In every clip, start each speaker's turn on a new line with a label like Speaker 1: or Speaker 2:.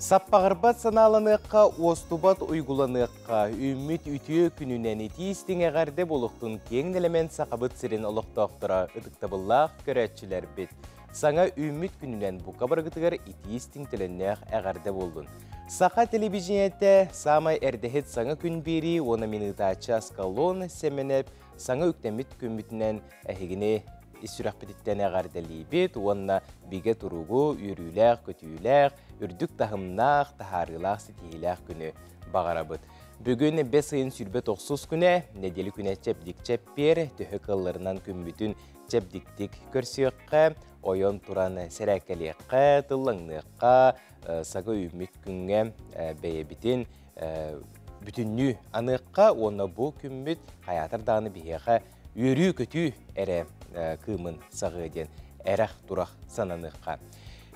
Speaker 1: Саппағырбат саналаныққа, остубат ұйгуланыққа, үміт үтіе күнінен етейістің әғарде болуқтың кең элемент сақабыт сирен олықтақтыра ұдықтабыллақ көрәтчілер бет. Саңа үміт күнінен бұқа барғытығар етейістің тіліннәқ әғарде болдың. Сақа телевизионетте самай әрдехет саңа күн бері, оны минутачы аскалон сәменеп, саңа үктемет күмітінен әхегіне Исүрәк бітіттен әғардәлі бет, онына биге тұруғы, үріләқ, көтүйләқ, үрдік тахымнақ, тахарылақ, сетейләқ күні бағара бұд. Бүгін 5 айын сүрбе 90 күні, неделі күні чәпдік чәппер, түхі қылларынан күмбітін чәпдіктік көрсіққа, ойын тұран сәрәкәлеққа, тыллаңныққа, сағы үміт күнге бәйебітін бүтінні аныққа, оны бұл күмбіт қаятырдағыны бейеға үрі көтү әрі кымын сағыден әрақ тұрақ сананыққа.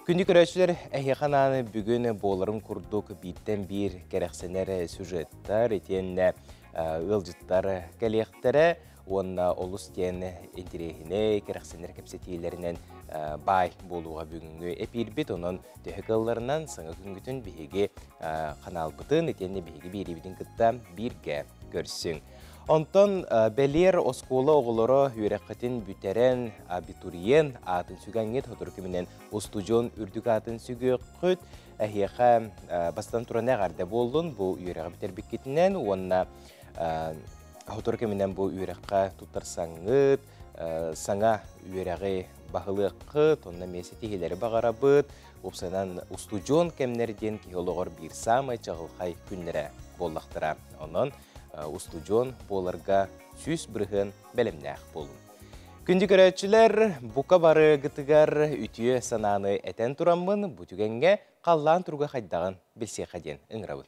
Speaker 1: Күнді көрәшілер әйеқананы бүгін боларын күрдік биттен бір кәрәқсенер сюжеттар, етен ұлжыттар кәлектері, онына олыс кен интерегіне кәрәқсенер кәпсетейлерінен бай болуға бүгінгі әпирбет, оның төхікаларынан саңа күнгітін бейге қаналбытын, етенне бейге беребетін күтті бірге көрсің. Онтон бәлер оскола оғылары үйрәққетін бүтерен абитуриен атын сүгәңет хотыркеменен остужон үрдік атын сүгі құт әйеқа бастан тұран әғарда болдың бұл үйрәқі бітер бекетінен, онына хотыркеменен бұл үйрәққа тұттарсаңыт, саңа үйрәқі бағылы қыт, онына месеті елері бағара бұд, опсанан остужон кәмнерден кейолығыр бір самай чағылқай күнлері боллақтыра. Онын Устужон боларға сүз бірген бәлімнәқ болын. Күнді көрәтшілер бұқа бары ғытығар үтіе сананы әтен тұрамын, бұтігенге қаллан тұрға қайдағын білсе қаден ұңырауын.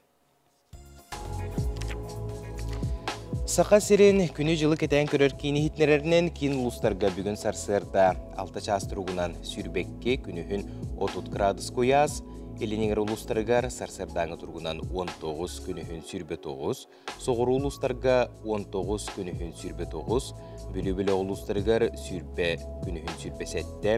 Speaker 1: Сақа сирен күні жылы кетен көрер кейіні хитнерерінен кейін ұлыстарға бүгін сарсырда 6 час тұрғынан сүрбекке күнігін 30 градус қояз, Елінеңер ұлыстарығар сарсырдаңы тұрғынан 19 күнігін сүрбе 9, соғыру ұлыстарға 19 күнігін сүрбе 9, бөлі-бөлі ұлыстарығар сүрбе күнігін сүрбе 7,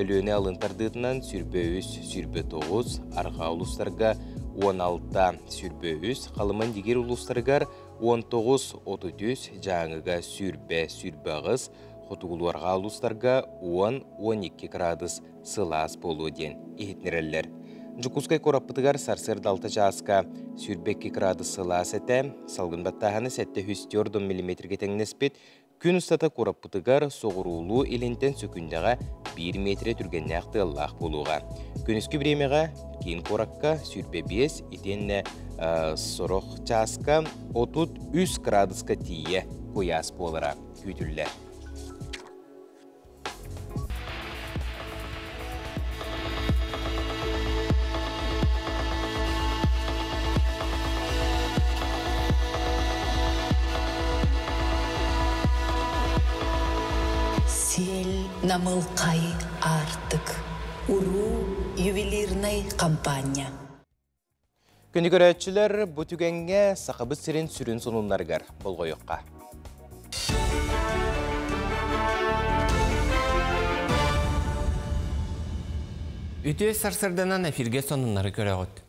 Speaker 1: өліөне алынтардығынан сүрбе 3, сүрбе 9, арға ұлыстарға 16 сүрбе 3, қалымын дегер ұлыстарығар 19-30, жаңыға сүрбе ғыз, қотығылуарға ұлыстарға 10-12 градус сылас болу ден ехетнерелер. Жукускай кораппытыгар сарсырды 6 жасқа сүрбекке градус сылас әті, салғын баттағаны 704 мм теңнеспет, күн ұстата кораппытыгар соғырулу елентен сөкіндіға 1 метре түргенне ақты Аллах болуға. Күніскі біремеға кейін коракка сүрбе 5, етенне сұрық жасқа 33 градусқа тие қояс болыра күйтілі.
Speaker 2: Намылқай артық. Уру ювелирный компания.
Speaker 1: Күні көрәтшілер бұтігенге сақыбы сирен сүрін сонунларғар болғойыққа.
Speaker 3: Үтіе сарсырданан әфирге сонунлары көрәғыт.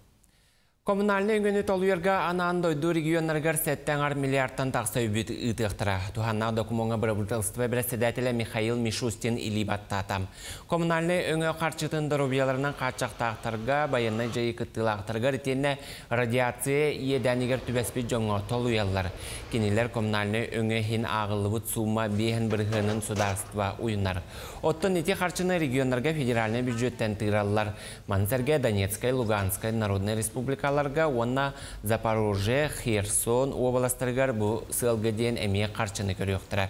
Speaker 3: Коммунальный өңгөні толуерға анаан дойду регионларғар 7 миллиардтан тақса үбіт ұтықтыра. Туханна докумонға бұрабылтылыстығы председателі Михаил Мишустин илибаттатам. Коммунальный өңі қарчытын дұрубияларынан қатшақтақтарға баяннай жайы күттілақтырға ретенне радиация едәнігер түбәспет жоңға толуялар. Кенелер коммунальный өңі хин ағылыбыт сума бейін бірғының сударства ойынар. Оттын еті қарчыны регионларға федеральный бюджеттен тыралар. Мансерге Донецкай, Луганскай, Народный республикалар онна Запорожье, Херсон, областаргар бұл сылғыден әме қарчыны көріқтірі.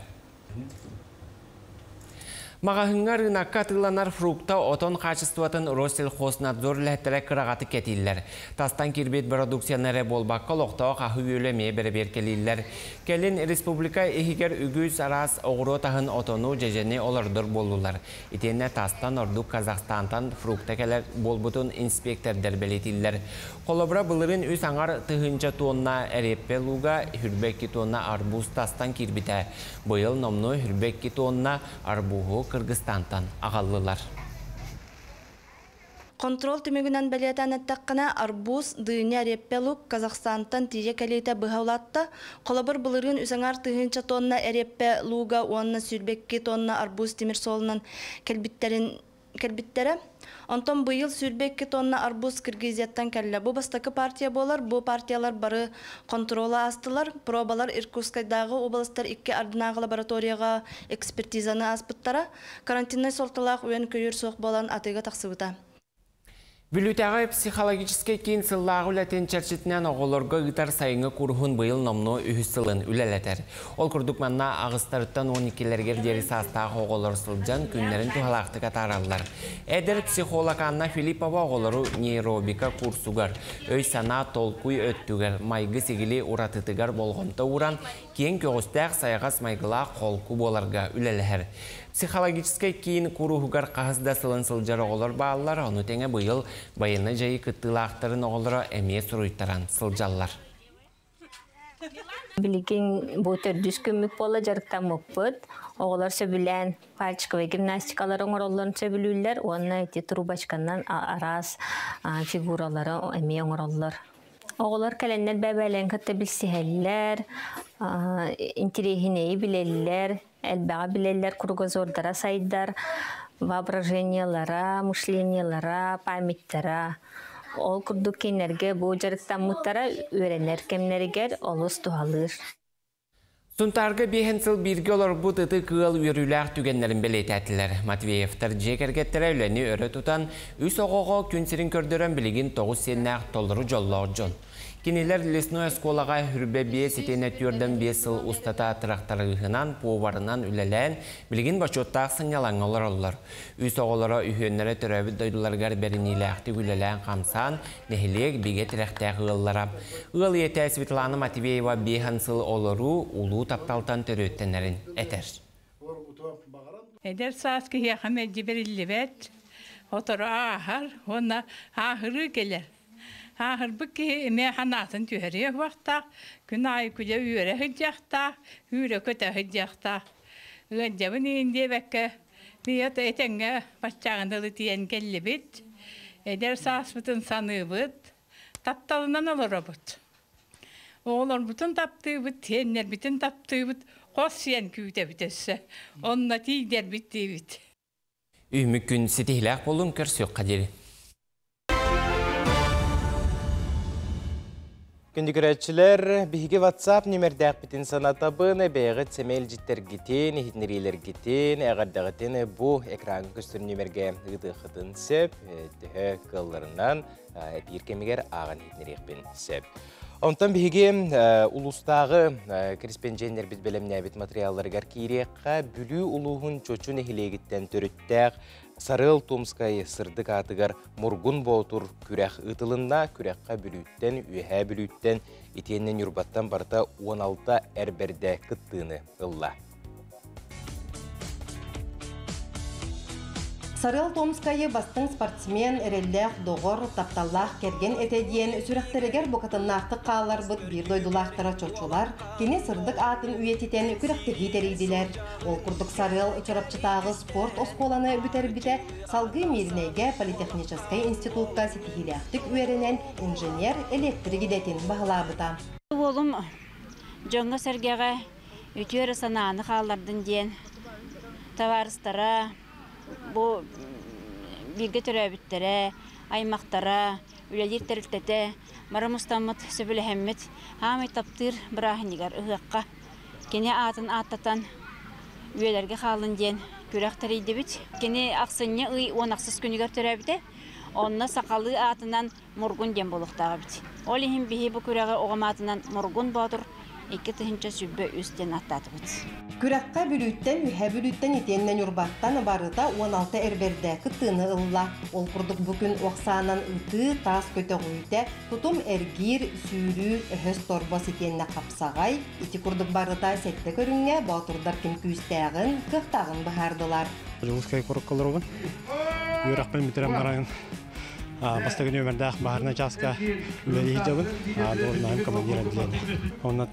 Speaker 3: Мағахыңар рынаққа тыланар фрукта отон қачыстуатын Россельхознадзор ләттірі қырағаты кетілілер. Тастан кирбет продукциянары болбаққа лоқтау қағы өлеме бәрі келілілер. Келін республика ехігер үгіз арас оғыру тағын отону жежене олардыр болулар. Итенне тастан ордық Казахстантан фрукта кәлер болбутын инспектордер белетілілер. Қолыбыра бұлырын үс аңар тұхынча тонна әреппе луға хүрбекки тонна арбуз тастан кирбіті. Бұйыл номну хүрбекки тонна арбуғу Кыргызстантан ағаллылар.
Speaker 4: Контрол түмігінен бәлетен әттіққіна арбуз дүйіне әреппелук Казахстантан тиже кәлейті бұхаулатта, қолабыр бұлырын үсіңар тыгынча тонна әреппе луга онна сүрбекке тонна арбуз темір солынан кәлбіттері. Онтон бұйыл сүрбекке тонна арбуз Кыргызияттан кәлі. Бұ бастакы партия болар, бұ партиялар бары контрола астылар, пробалар Иркутскайдағы областар 2 ардынағы лабораторияға экспертизаны аспыттара, карантинный сорталақ өен көйір соқ болан атыға тақсыбыта.
Speaker 3: Бүлүтәгә психологический кин сыллагы үләтен чәрчетнән оғылырға ғытар сайыңы күрхін бұйыл номну үхіссілін үләләтер. Ол күрдік манна ағыстарыттан 12-лергер дері састағы оғылыр сылжан күнлерін туғалақты катаралар. Әдір психолог Анна Филиппова оғылыру нейробика курсугар. Өй сана толкуй өттігер, майғы сегілі ұратытығар болғынты уран, кен көгістәк сайғас майғыла қолку боларға үләләр. Психологический кейін күрухугар қағызда сылын сылжар оғылыр бағалар, оны тәңе бұйыл байыны жайы күттілақтарын оғылыра әмие сұруйттаран сылжалар.
Speaker 5: Білген бұтыр дүскімік болы жарықтан мұппыд, оғылар сөбілен пальчиковый гимнастикалары оңыроларын сөбілілер, оны трубачканнан арас фигуралары әмие оңыролар. Оғылар кәләннер бәбәлән кітті білсіхәлілер, интерехінеyi білелілер, әлбәға білелілер, кругозордара сайдар, воображениялара, мышлениялара, памяттара. Ол күрдік кенерге бұл жарықтан мұттара өренер кемнерігер олыс туғалыр.
Speaker 3: Сунтарғы бейін сыл бірге олар бұт ұты кығыл өріләқ түгенлерін білет әтілер. Матвеевтар жекергеттері өлені өрі тұтан, үс оғығы күнсерін көрдірін білігін 9 сеннәқ толыру жоллау жон. Кенелер лесной эсколаға хүрбе бе сетен өттерден 5 сыл ұстата тұрақтарығынан, пуыварынан үлелән, білігін башоттақ сыңялан олар олар. Үс оғылары үйенлері түрәбі дойдыларғар бәрінеләқті үлелән қамсан, нәхілек беге тірәқтәқ ұғыллара. Ұғыл еті Светлана Матвеева бейін сыл олару ұлу тапталтан төрөттенерін әтер.
Speaker 6: Әдер саскы яқым әді берілі отыры ағыр, оны ағыры келер. Ағыр бүкке әме қанатын түйірі вақтақ, күн ай күде үйірі хүдяқтақ, үйірі көті хүдяқтақ. Үгендебін үйінде бәкке, бейет әтенге бачағындылы тиен келі біт, әдер сас бұтын саны бұт, тапталынан олары бұт. Олар бұтын тапты бұт, тенер бұтын тапты бұт, қос сен күйте бітесі, онына тейдер бітті бұт.
Speaker 3: Үймік күн сетихіләқ болын көрсек қадері.
Speaker 1: Күндігірәтшілер, бігі WhatsApp нөмірдәқ бітін санатабыны бәйгі цемел життер гетен, ехетнерелер гетен, әғардағытен бұ экран көстір нөмірге ұды қытын сөп, түхі қылларынан әпіркемегер ағын ехетнерекпен сөп. Онтан бігі ұлыстағы кіріспенженлер біз бәлемне әбет материалларығар кейрекқа бүлі ұлығын чөчін әхілегіттен түріттәқ Сарыл Томскай сырдық атығар мұргын боутур күрәқ ұтылында күрәққа бүліттен, үйәе бүліттен, етеннен юрбаттан барда 16 әрберді күттіні ұлла.
Speaker 7: Сарыл Томскайы бастың спортсмен, әрелләқ, доғыр, тапталлақ, керген әтеден сүрәқтерегер бұқытыннақты қалар бұд бір дойдулақтыра чочулар, кені сырдық атын үйететен күрәқтегі терейділер. Ол күрдік Сарыл чарапчытағы спорт осколаны бүтер-біте салғы мерінеге политехническай институтқа сетихиләқтік үйерінен инженер электригидетін бағылабыта.
Speaker 8: Олым жоңға сәргеға өтері сананы қалардың ден таварыстара, bu bilgi türebitlere, aymaqtara, ülelir terültete, maramıstamıt, söbülü hemmet, hamı taptır bırahinigar ıhıqqa. Kene atın attatan üyelerge qalın diyen kürekter idibit. Kene aqsınnya ıy onaqsız künüger türebite, onna saqalı atından murgun diyen boluqtağı bit. Olihim bihi bu küreğe oğamatından murgun badur, 2 tığınca sübbü üstten attatı bit.
Speaker 7: Күрәккә бүлүттен, үһә бүлүттен итеннән юрбаттан барыта 16 әрбердә кытыны ылла. Ол курдук бүкүн оксанан ыты, тас көтө гүйтә, тутум эргир, сүйрү, өһөс торбас итенне капсагай, ити курдук барыта сетте көрүнгә батырдар ким күстәгын, кыктагын бахардылар.
Speaker 9: Жолскай короккаларыгын. Юракпен битерем барайын. бастыгын өмірдәк баарына жасқа үлелі жабын, дорынайым командир әділені. Оннан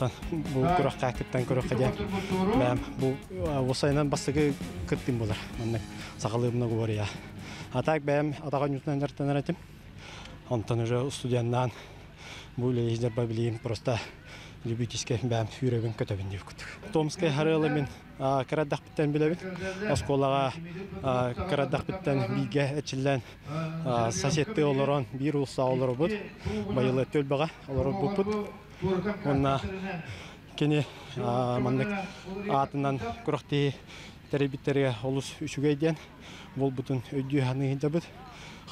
Speaker 9: бұл күрақ қақыттан күрақ қаден. Бәм, бұл осайынан бастығы күттім болар. Сақалығымна көбір, я. Атақ бәм, атаған үтінен жартанар әтім. Онтан уже студияннан бұл үлелі жабба білейін, просто любительский бәм үйрегін көтөбін деп күттік. Томскай харылы мен караддақ біттен білебін. Осколаға караддақ біттен биге әчілден соседті олырын бір ұлса олыры бұд. Байылы төлбаға олыры бұд. Онна кені маңдық атынан күріқті тәребіттерге олыс үшігейден бұл бұтын өйдей ханығында бұд.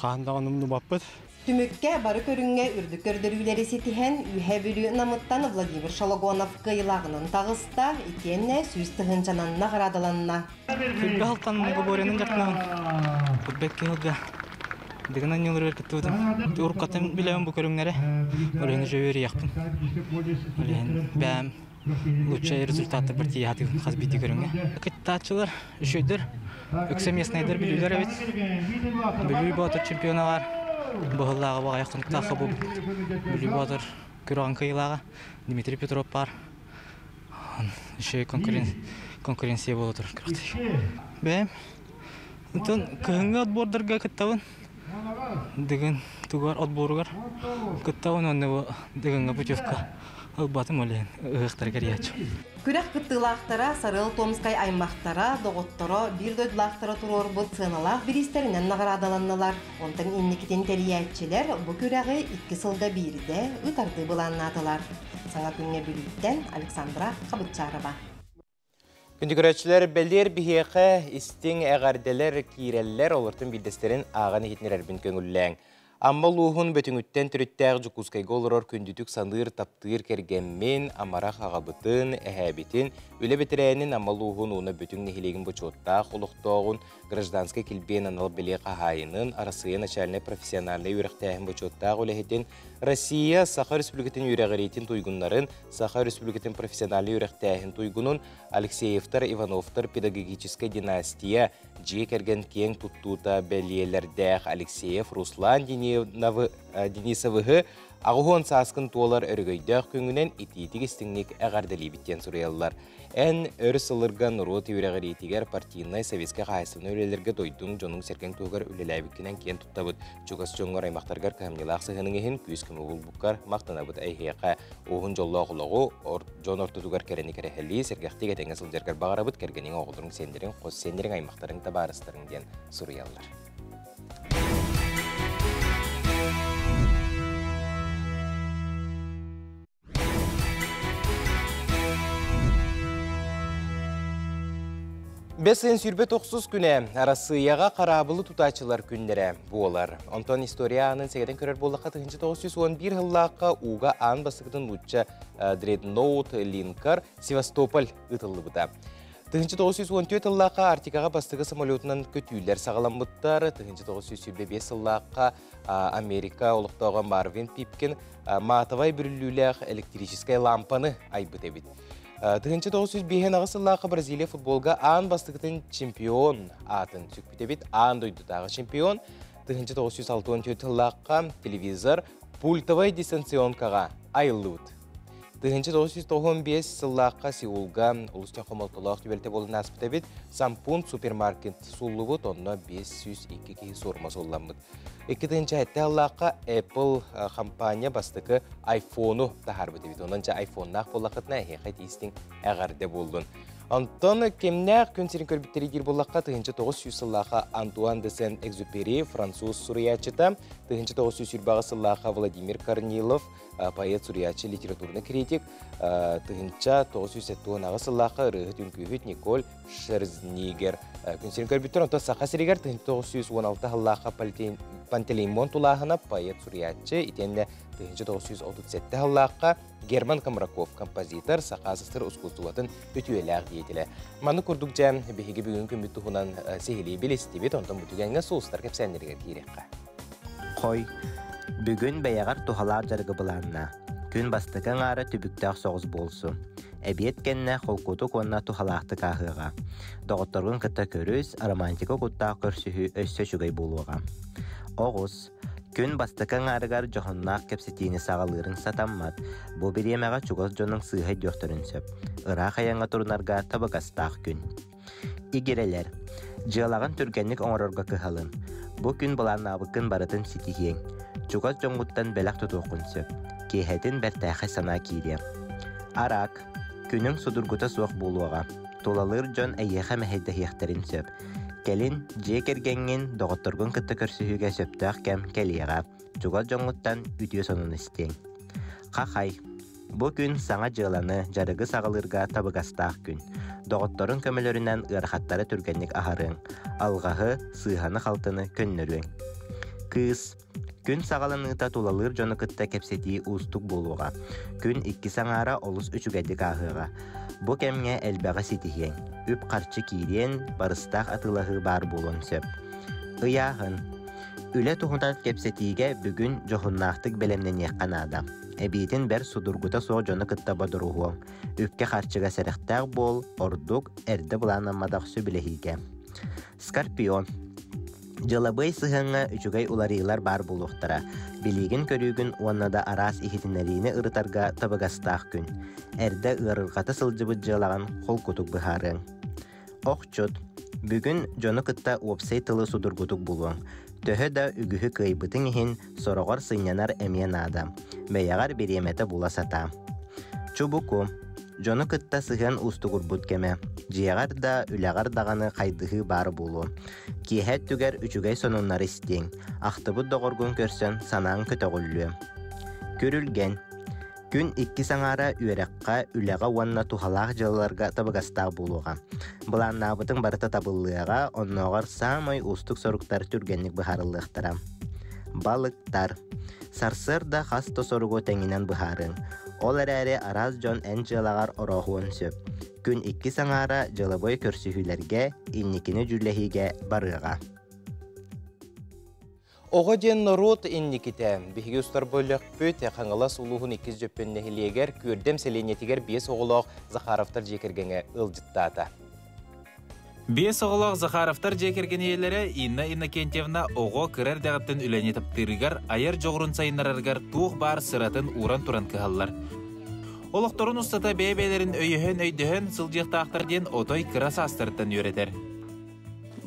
Speaker 9: Қағындағанымны баппыд.
Speaker 7: Түмікке бары көрінге үрді көрдірілері сетіген үйе бүлі намыттан Владимир Шологонов қиылағының тағыста икенне сүйістігін жананына қарадыланына.
Speaker 10: Күлбе халтан ғыборенің жақынан күлбек кеғылға дегінен елір өркітті өдім. Ұрқатын білемін бұл көріңлері, өлені жөвері яқпын. Бәм лучший результаты партии хаты қазбеті көріңге. Кыттатшылар, үшөйдір, өксе местнайдыр білулер әбет. Білуі батыр чемпионалар. Бұғыллағы баға яқтынықтағы бұл бүлі батыр көріған қиылаға Дмитрий Петров бар. Еще конкуренция болып тұр күріқті. Бәйім, күйінгі отбордарға күттауын. Дегін туғар отборғар күттауын оны дегінгі путевка. Батым олен ұғықтар кәрияч.
Speaker 7: Күрәк күттілақтара, Сарыл Томскай аймақтара, доғыттара, бір дөйділақтара тұрор бұд сыналақ бірістерінен нағырадаланылар. Онтың инникетін тәриятчілер бұл күрәғі 2 сылда бірді ұтарды бұланнатылар. Саңа күнге бүліттен Александра Қабытчарова.
Speaker 1: Күнді көрәтшілер бәлдер бігеқі істің әғарделер кейреллер олыртын білдестерін ағаны етінер әрбін көңілләң. Amma luğun bötüngütten türüttəğ jukuskayga oluror kündütük sanır taptır kergemmen amarak ağabıtın, əhəbitin, öyle betirəyinin amma luğun ona bötüng nehilegin boçottaq, oluqtağın, gражданскай kilben anal beli qahayının, arasıya начальный профессиональный yüreqtəğin boçottaq ölehetin, Россия, Saqa Respublikatin yüreğiritin tuygunların, Saqa Respublikatin профессиональный yüreqtəğin tuygunun, Alekseyevtar, Ivanovtar pedagogическая династия, Jek ergen keng tuttuta beliyelerdəğ Alekseyev, Ruslan Denisov'ı ağuhon saskın tuolar örgöydəğ köngünen ititik istinlik əğardeli bitten suriyallar. En ör sılırgan roti yüreğiritiger partiyinay Sovetska qayısını ölelerge doydun jonun serken tuğgar öleläbikkinen ken tuttabıd. Çogas jongar aymaqtargar kahmnilaq sığının ehin küskümü bulbukkar maqtanabıd ayheqa. Oğun jolla oğulağı jon ortutugar kereni kerehelli sergaqtiga tenge sıljargar bağarabıd kergenin oğulurun senderin qos senderin aymaqtarın tabarıstarın den suriyallar. Besin sürbet 30 güne arasıyağa qarabılı tutaçılar günlere buolar. Ondan historiyanın segeden körer bollaqqa 1911 yıllaqqa uğa an basıqdın uçça Dreadnought Linker Sevastopol ıtıllıbıda. 1914 yıllaqqa Artikağa bastığı samolyotundan kötüyler sağalanbıttar. 1925 yıllaqqa Amerika oluqtağın Marvin Pipkin matavay bürülüylaq elektriskiy lampanı aybıt ebit. 1905 ağısıllaqı Braziliya futbolga an bastıqtın çempion atın tükbütebit an doydudağı çempion. 1964 yıllaqqa televizor pultavay distansiyonkağa ayıllıbıd. 1995 yıllaqqa Seulga ulusça xomoltolaq tübelte bolun asbıtebit Sampun supermarket sullubıd onna 502 kehi sorması ollanbıd. 2-nji yıllaqqa Apple kampanya bastıqı iPhone'u taharbıt ebit. Onunca iPhone'naq bollaqıtna heqet istin əğarde boldun. Ondan kemnaq könserin körbütteri gir bollaqqa 1900 yıllaqqa Antoine de Saint-Exupéry Fransuz suriyatçıda, 1900 yıllaqqa Vladimir Kornilov poet suriyatçı literaturny kritik, 1970 yıllaqqa rıhıt ünkühüt Nikol Scherzenegger könserin körbütter. Ondan saqa seriger 1916 yıllaqqa Panteleimon tulahına poet suriyatçı itenne 1937 yıllaqqa German Kamrakov kompozitor saqasıstır uskutuvatın ötüyeler diyetile. Manı kurdukça behigi bugün kümbüttü hunan sehili bilestibit ondan bütügenge soğustar kepsenlerger girekka.
Speaker 11: Koy, bugün beyagar tuhalar jargı bulanna. Gün bastıkan ara tübüktağ soğuz bolsu. Ebiyet kenne kolkutu konna tuhalaqtı kahıga. Doğutturgun kıtta körüz romantika kuttağ körsühü össe şugay buluğa. Oğuz, Күн бастыкан арыгар жоғыннақ кепсетиini сағалырың сатаммат. Бу бириемеға чугоз жонның сыйхай дёхтөрүн сөп. Ырақ аяңа турунарга табыгастақ күн. Игерелер. Жыалаган түргенник оңорорга кыхалын. Бу күн буланнабыкын барытын ситихиең. Чугоз жоңгуттан белак тутуокун сөп. Кейхетин бертәхи сана киирем. Арак. Күнің судургута суақ болуаға. Тулалыр жон әйеха мәхейді хияқтарын сөп. Келин жекергенген доғытыргын кытты көрсүхіге сөптіғ кәм келияға. Чугоз жоңгуттан үтіе сонун істең. Қақай. Бу күн саңа жыланы жарығы сағылырға табыгастақ күн. Доғыттырын көмөлөрүнен ырахаттары түргенник ахарын. Алғағы сыйханы қалтыны көннөрүң. Кыз. Күн сағалыныта тулалыр жоны кытта кепсети устук болуға. Күн 2 саңара олус 3 гәдік ахыға. Бу кәмге әлбәға ситихен. Үп қарчы киирен барыстақ атылағы бар болуын сөп. Ыяғын. Үлі тұхынтат кепсетиге бүгін жоғыннақтық белемнен еққан адам. Әбейтін бәр судургута соқ жоны кытта бадыруғуң. Үпке қарчыға сәріқтәқ бол, ордук әрді бұланамадақ сөбілехиге. Скорпион. Жылабый сыһыңа үчүгай уларыйлар бар булуқтара. Билигин көрүүгүн уаннада арас ихитинерини ырытарга табыгастаах күн. Эрде ырыргата сылжыбыт жылаган хол кутук быхарың. Окчут. Бүгүн жону кытта уопсай тылы судургутук булуң. Төһө да үгүһү кыйбытың ихин сорогор сыйнянар эмиен адам. Бэйагар бериемете буласата. Чубуку. Жону кытта сыһын устугурбут кеме. Жиягар да үлягар даганы кайдыһы бары болу. Киэһэт түгер үчүгэй сонуннар истең. Ахтыбыт доғоргун көрсөн санаң көтөгүллү. Көрүлген. Күн 2 саңара үөрекка үлэга уанна тухалаах жылларга табыгастаах болуға. Буланнабытың барыта табыллыга онногор самой устук соруктар түргенник быхарыллыктара. Балыктар. Сарсыр да хаста соругу теңинен быхарын. Ол әрәрі араз жон ән жылағар орохуын сөп. Күн 2 саңара жылабой көрсүхүлерге, инникини жүлләхиге барыға.
Speaker 1: Оға ден народ инниките. Бихиги ұстар бөлік пөте қаңылас ұлуғын 2 жөппенне хилиегер, көрдем селенетігер 5 оғылақ Захаровтар жекергенге ылжыттаты.
Speaker 12: 5 оғылақ Захаровтар жекерген елері Инна Иннокентьевна оғы кірер дәғіттін үлене таптырығар, айыр жоғырын сайынарарғар туық бар сыратын уран туран кығалар. Олықтырын ұстата бәйбәлерін өйіхін өйдіхін сылжықтақтар ден отой кырас астырыттан өретер.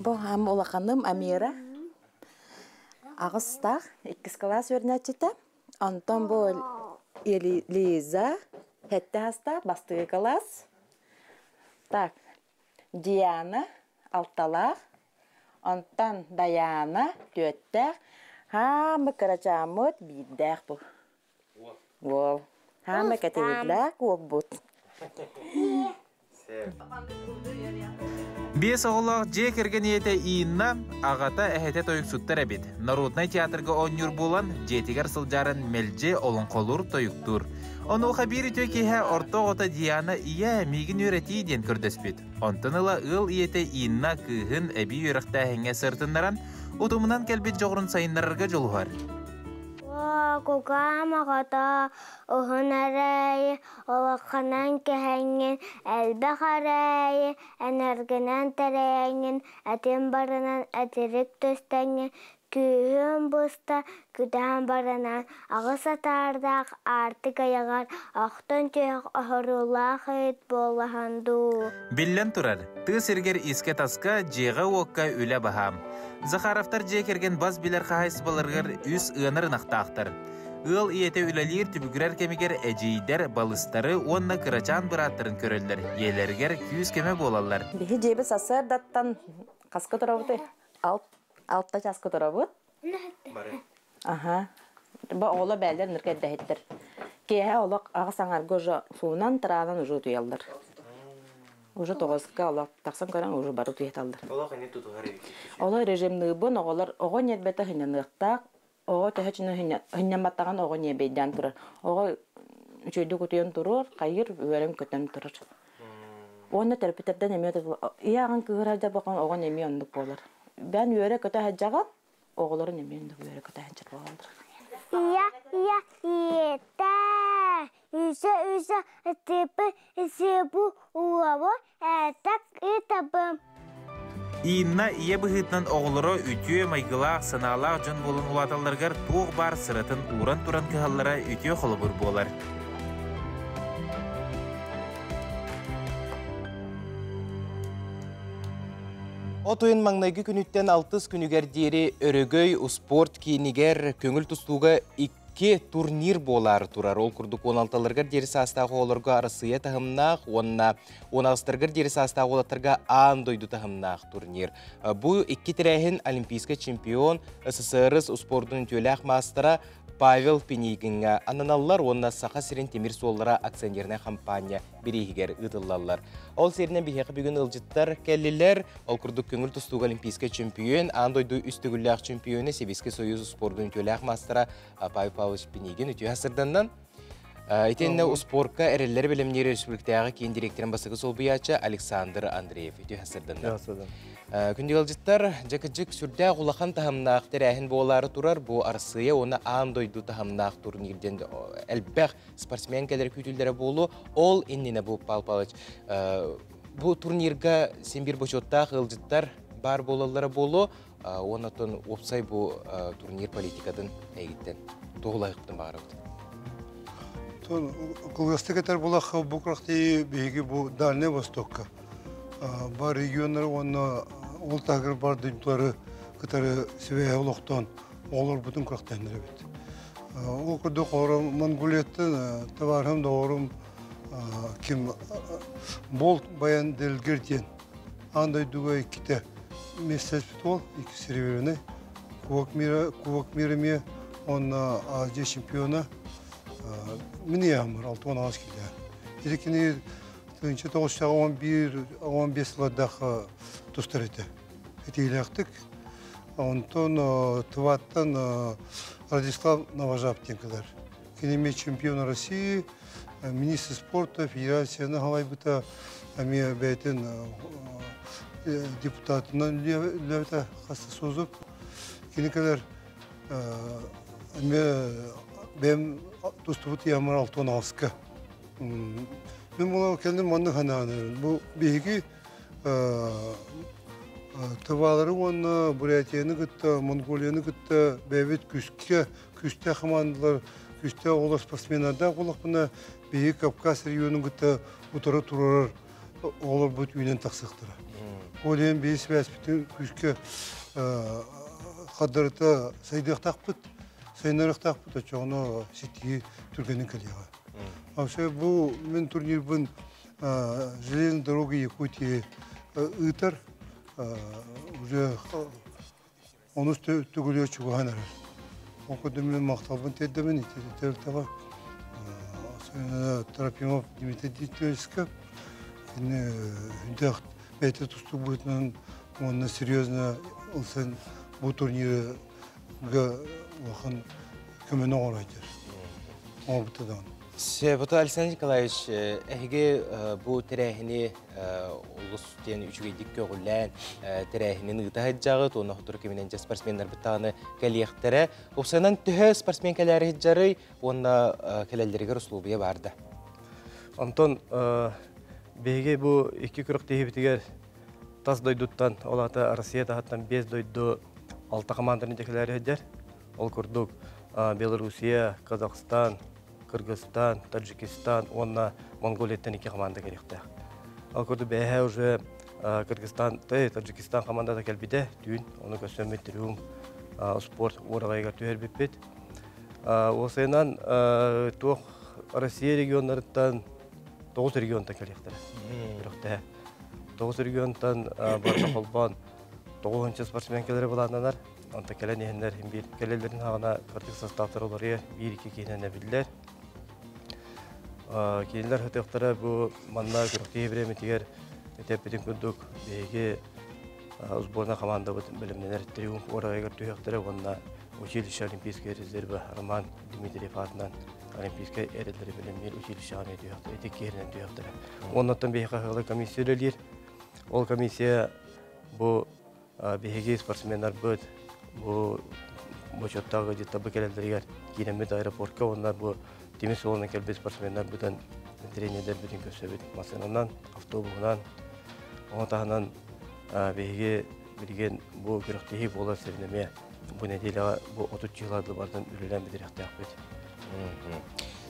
Speaker 13: Бұл хам олақаным Амира. Ағыстақ 2 класс өрнәтчеті. Антон бұл Лиза. Хәтті хаста бастығы класс. Так. Диана, Алталақ, Антон Даяна, Төттәқ, хамы қырачамыт биддәқ бұл. Ол, хамы кәтелідләқ ол бұд.
Speaker 12: 5 оғылақ жекерген еті Инна ағата әхеті тойықсуттар әбет. Народнай театрға онюр болан жетігер сылжарын мәлже олын қолур тойықтур. Onu xabiri tökehe ortoğota Diana iya migin öğreti den kördespet. Ontanıla ıl iyete inna kıhın ebi yörəktä henge sırtındaran utumundan kelbet joğrun sayınlarırga joluğar.
Speaker 14: Kokam ağata ohun arayı olaqanan kehengen elbe qarayı energenen tereyengin etin barınan etirik töstengen Kühün busta, küdän baranan, ağız atardaq, artık ayagar, aqtın tüyək ahırulaq et bolahandu.
Speaker 12: Billen turar, tığ sirger iske taska, jeğe okka üle baham. Zakharovtar jekergen baz biler xahaysı balırgır üs ığınır naqtaqtır. Il iyete ülelir tübügürer kemiger eceyder balıstarı onna kıraçan bırattırın körüller. Yelerger küs keme bolallar.
Speaker 13: Bihi cebi sasar dattan kaskı turabıdı. Altta çaskı turabıdı. Aha. Bu oğla belder nırkayda ettir. Kehe oğlak ağı sanar goja suunan tırağından ucu tuyaldır. Ucu toğazıqqa oğlak taqsan karan ucu barı tuyet aldır.
Speaker 1: Oğlak ne tutu hareket?
Speaker 13: Oğla rejim nıbın oğlar oğu netbeti hınyan nıqtaq. Oğu tühüçünü hınyan battağın oğu nebeyden turur. Oğu üçüydü kutuyan turur, kayır öğren köten turur. Onu terapiterden emiyordu. İyağın kıhırada bakan oğu nemiyonduk bolar. Ben öğre köte haccağa, oğulların emiyonduk öğre köte haccağa boğaldır.
Speaker 14: Üse, tipi, bu, uavo, etak, itabım.
Speaker 12: Иинна ие быһытнан оғылыро үтіе майгылақ, саналақ жон болын улаталарғар туғы бар сыратын уран-туран кыһаллара үтіе қолыбыр болар.
Speaker 1: Отойын маңнайғы күніттен 6 күнігер дері өрігөй спорт кейінігер көңіл тұстуға 2 турнир болар турар. Ол күрдік 16-ларғар дері састағы оларға арысыя тағымнақ, онына 16-ларғар дері састағы олаттарға аң дойды тағымнақ турнир. Бұл 2 тірәхін олимпийска чемпион СССР спортын төләқ мастера Павел Пенигинга ананалар онна сақа сирен темир соллара акционерная компания берегігер ұдылалар. Ол серінен бейхеқі бүгін ұлжыттар кәлілер, ол күрдік көңіл тұстуғы олимпийска чемпион, андойды үстігілләқ чемпионы Сибирский союз спортын төләқ мастера Павел Павлович Пенигин үтіе асырданнан. Итенне спортка әрелер білімнері республиктағы кейін директорын басығы сол бұячы Александр Андреев үтіе асырдандан. Күнде ғылжыттар жакы-жик сүрдә ғулақан тахамнақ тәрәхін болары тұрар, бұл арсыя оны андойду тахамнақ турнирден әлбәқ спортсмен кәлер күйтілдері болу, ол еннені бұл Пал-Палыч. Бұл турнирға сен бір бұчоттақ ғылжыттар бар болалары болу, онатын опсай бұл турнир политикадың әйгіттен тоғылайықтың бары өтті.
Speaker 15: Кылгасты кетер бұлақ бұқырақты бейгі бұл Дальний Востокқа. Бар регионлар оны ол тағыр бар дүнтілері кітары севе олықтан олар бұтын құрақтайындыры бет. Ол күрдік орым Монголияттың таварым да орым кем бол баян дәлгерден андай дуға екіте месяц бет ол, екі серверіне Кубок миріме оны Азия чемпиона міне амыр 6-16 келді. Едекені 1911-15 ладағы тұстар еті. Әтейлі ақтық. Онтон Тываттан Радислав Новожаптенкалар. Кенеме чемпион России, министр спорта, федерацияны қалай бұта әме бәйтін депутатынан ләуті қасты созып. Кенекалар бәм тұсты бұты ямыр 6-16-қа. Мен бұла кәлдім маңны қанағаны. Бұл бейгі тывалары оны Бурятияны күтті, Монголияны күтті, бәйбет күсті қамандылар, күсті олар спортсменада қолақ бұна бейгі Кавказ регионын күтті ұтыры тұрарар олар бұт үйінен тақсықтыра. Ол ең бейс бәспетін күске қадырыты сайдықтақ бұт, сайнарықтақ бұт, çoğunu сетіге түргенің кәлеға. Вообще, мен турнир был железной дороги Якутии Итар, уже он устугулил чуганер. Он когда мен махтабан теддемен, теддемен, Трофимов Дмитрий Дмитриевич, дах это устугулит, он серьезно, он был турнир гахан каменного райдер. Он был тогда.
Speaker 1: Себаты Александр Николаевич, әйге бұл тірәхіні ұлыс тен үшіге дикке ғылән тірәхінен ұйтағы жағыт, оны құтыр кеменен жа спортсменлер бұттағыны кәлияқтірі. Оқсанан түхі спортсмен кәләрі жары, оны кәләлдерігер ұслубия барды.
Speaker 16: Антон, бейге бұл 2 күрік дейбітігер тас дойдуттан, олаты Россия тағаттан 5 дойду 6 команданы декеләрі жар. Ол күрдік Белоруссия, Казахстан, Кыргызстан, Таджикистан, онна Монголияттан 2 команда керекті. Ал көрді бәйхә уже Кыргызстан, Таджикистан командада кәлбіде, түйін, оны көсөметтірім спорт орағайға түйер беппет. Осайынан тоқ Россия регионларыттан 9 регионтан керектірі. 9 регионтан барда қолбан 9-шы спортсмен келері болананар. Онта кәлен ехендер, кәлелерін ғана қыртық составтар олары 1-2 кейінен әбілдер. Кейінлер хөтіқтары бұл манна күріқті ебіремі тегер өтеппетін күндік бейге ұзборына команда білімденер тіріуім орағайғыр түйіқтары, онына училище олимпийская резерві Роман Дмитриев атынан олимпийская әрелері білімдер училище ғаны түйіқтары, етек керінен түйіқтары. Оннаттан бейге қағылы комиссия өлелер. Ол комиссия бұл бейге спортсменлер бұд, бұл бұчоттағы жеттабы кәлелдерігер кейінемет аэропортқа, онлар бұл Демес олының кәлбе спортсменлер бұдан тренерлер бұдың көсі бұд. Масынынан, автобуғынан, оңатағынан беге билген бу көрөктеги болар сирнеме бу неделе бу 30 жылдарды бардан үлелен бидиректе акбет.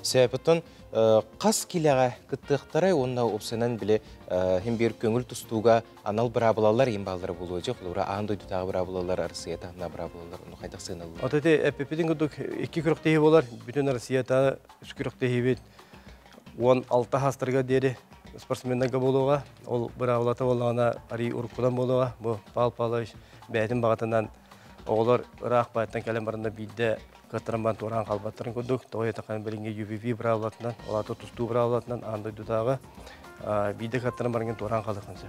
Speaker 1: Себептен қас келеға кыттықтары онна опсынан біле хембер көңіл тұстуға анал бірабылалар ембалары болуы жек, олар аңдойды тағы бірабылалар арысыйата аңна бірабылалар, оны қайдақ сыйналылар.
Speaker 16: Отады әппепеден күдік 2 күріктегі болар, бүтін арысыйата 3 күріктегі бет 16 хастырға дері спортсмендерге болуға, ол бірабылата болуғана ари ұрыққыдан болуға, бұл пал-палы бәйтін бағатынан оғылар ұрақ байттан кәлем барында бейді Катрамбан туран қалбаттарын көдік, тоғы етаққан білінге UVV бұрауылатынан, олаты тұсту бұрауылатынан, андойдудағы бейді каттарын барынген туран қалдықынсы.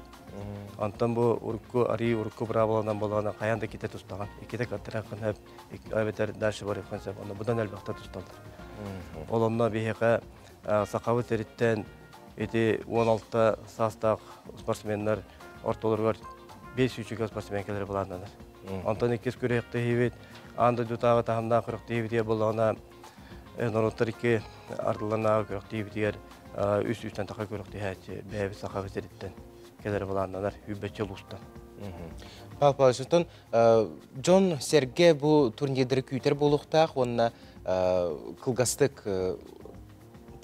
Speaker 16: Антон бұл ұрыққы, ари ұрыққы бұрауылынан болғана қаянда кете тұстаған. Екеті каттыр ақын әп әбетер дәші бар екенсе, оны бұдан әлбақта тұсталдыр. Ол онына бейеқа сақавы тереттен 16 састақ спортсменлер ортолырғар 5-3 спортсмен келері бұланданыр. Антон екес көректі хейбет, анда дутағы тағымда күріқті хейбетер болғана нороттар екі ардыларына күріқті хейбетер үс-үстен тақы күріқті хәтші бәйбі сақавы тереттен келері бұланданыр, үббетчі лұстан.
Speaker 1: Палпалышытын, Джон Серге бұл турнирдері күйтер болуқтақ, онына қылғастық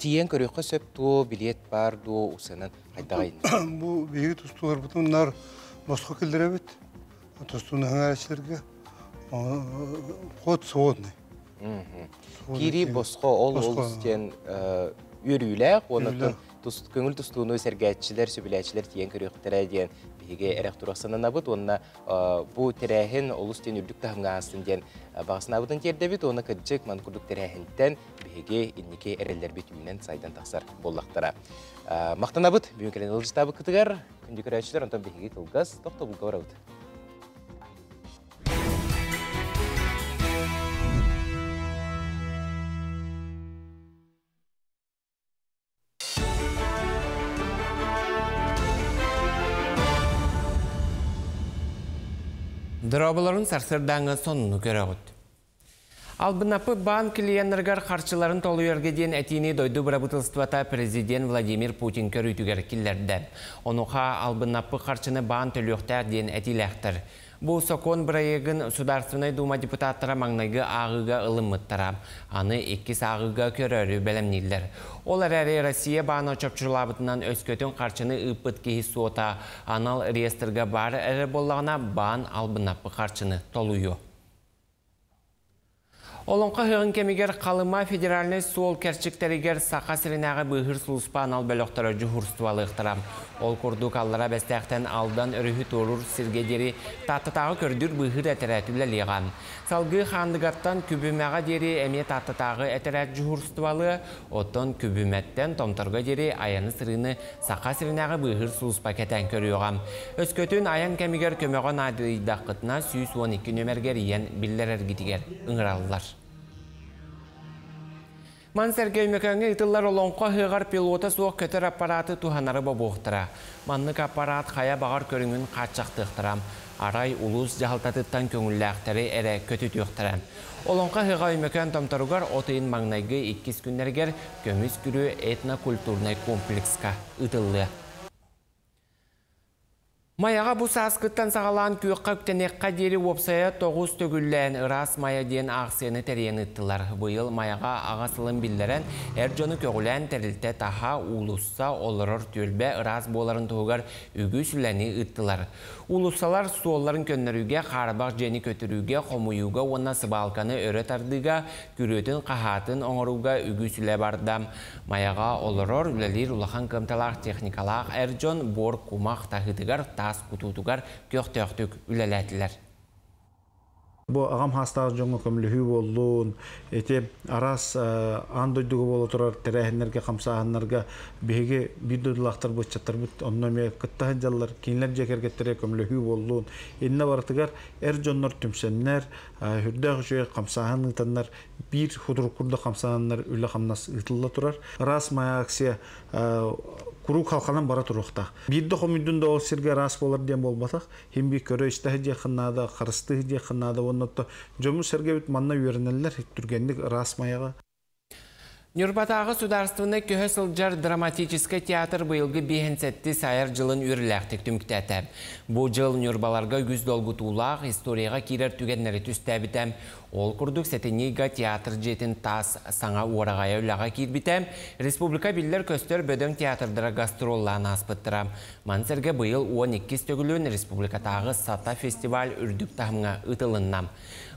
Speaker 1: тиен көріққа сөпту, билет бар, ду, ұсынан қайдағайын.
Speaker 15: Бұл бейгі тұстулар бұтынлар босқа келдер әбет. Тұстуының әршілерге қод соғыдны.
Speaker 1: Кири босқа ол үстен үріләқ, оны көңіл тұстуыны сәргәтшілер, сөбіләтшілер тиен көріқтері дейін бейге әрек тұрақсанын абыд, онына бұл тәрәхін ол үстен үрдік тағымға астын дейін бағысын абыдың терді бет, оны күрдік манкүрдік тәрәхінттен бейге иннеке әрелер бет үйінен сайдан тақсар боллақтара. Мақтан абыд, бүйінкелен ұлжыстабы күтігер, күнді көрәтшілер, онтан бейге қылғыз, тоқты бұлға орауды.
Speaker 3: Дырабыларын сарсырдаңы сонunu көрәғыд. Албынапы бан клиенттергар қарчыларын толу ергеден әтini дойду бұрабытылствата президент Владимир Путин көрүйтігер келлерді. Онуға албынапы қарчыны бан төліқтер ден әтиләқтір. Бұл сокон бірайығын Сударственной дума депутаттары маңнайғы ағыға ылымыттара. Аны 2 ағыға көрөрі бәлемнелдер. Олар әрі Россия баны чөпчілабытынан өскөтін қарчыны ұппыт кейі сота. Анал реестрға бары әрі болағына бан албынапы қарчыны толуyo. Олонқа хығын кемегер қалыма федеральный сол кәрчіктерігер сақа сірінағы бұғыр сұлыспан ал бөліқтары жүхұрстуалы ұқтырам. Ол күрдік аллара бәстәқтен алдан үріхі торыр сіргедері таттытағы көрдір бұғыр әтірәтілі леған. Салғы қандығаттан күбімәға дері әме таттытағы әтірәт жүхұрстуалы, оттан күбімәттен томтырға дері аяны сіріні сақа сірінағы бұғыр сұлыспа кәтән көріоғам. Өскөтін аян кемегер көмеған адыдақытына 112 нөмергер ен биллер әргетігер ұңыралылар. Мансерге өмекәңе итылар олонқа хығар пилота суық көтір аппараты туханары бобуқтыра. Маннык аппарат қая бағар көріңін қатшақтықтырам. Арай улус жағалтатыттан көңілләқтері әрі көті түйіқтірам. Олонқа хыға өмекән томтаругар отыйын маңнайғы 2 күндергер көміз күрі этно-культурный комплекска ытылы. Маяға бұл сасқыттан сағалан күйіққа көтенекқа дері опсая 9 төгіллән ұрас мая ден ақсыны тәрен ұттылар. Бұйыл маяға ағасылын білдерен әр жоны көгілән тәрілті таға улусса олырыр төлбе ұрас боларын тұғығар үгі сүләні ұттылар. Улуссалар суолларын көннеріге қарабақ жені көтіруге, қомуюға, онна сыбалқаны өрі тардыға, күретін қағатын оңыруға үгі сүлә бардам. Маяға олырыр үләлер улахан кымталақ техникалақ әр жон бор кумақ тағытығар тас кутутугар көқтөқтік үләләтілер.
Speaker 17: Бұл ағам хастағы жоңы көмілігі болуын, арас андойдығы болу тұрар, тәрәхінлерге, қамсағынларға бейге бидудылақтар бұтчаттар бұт, оннаме қыттағын жалылар, кейінлер жекергеттері көмілігі болуын. Еніне барытығар әр жонлар түмсенлер, хүрдәғі жөе қамсағын ұтанлар, бір худырқұрды қамсағынлар үлі қамнас ұтылы тұрар. Арас мая аксия Куру қалқанан бара тұрықта. Бірді қомидунда ол сірге рас болар дем болбатақ. Хембі көрі істәхі де қыннады, қарыстығы де қыннады. Оннатты жөмі сірге біт манна үйерінелер, түргендік рас маяға.
Speaker 3: Нюрбатағы сударственный көһө сылжар драматический театр быйылғы бейхенсетті сайыр жылын үріләқтік түміктәті. Бұл жыл Нюрбаларға үз долгутулақ историяға керер түгенлері түстәбітәм. Ол күрдік сәтенейға театр жетін тас саңа орағая үліға кербітәм. Республика білдер көстер бөдің театрдыра гастролланы аспыттырам. Мансерге быйыл 12 төгілін республикатағы Сата фестиваль үрдік тағымға ұтылыннам.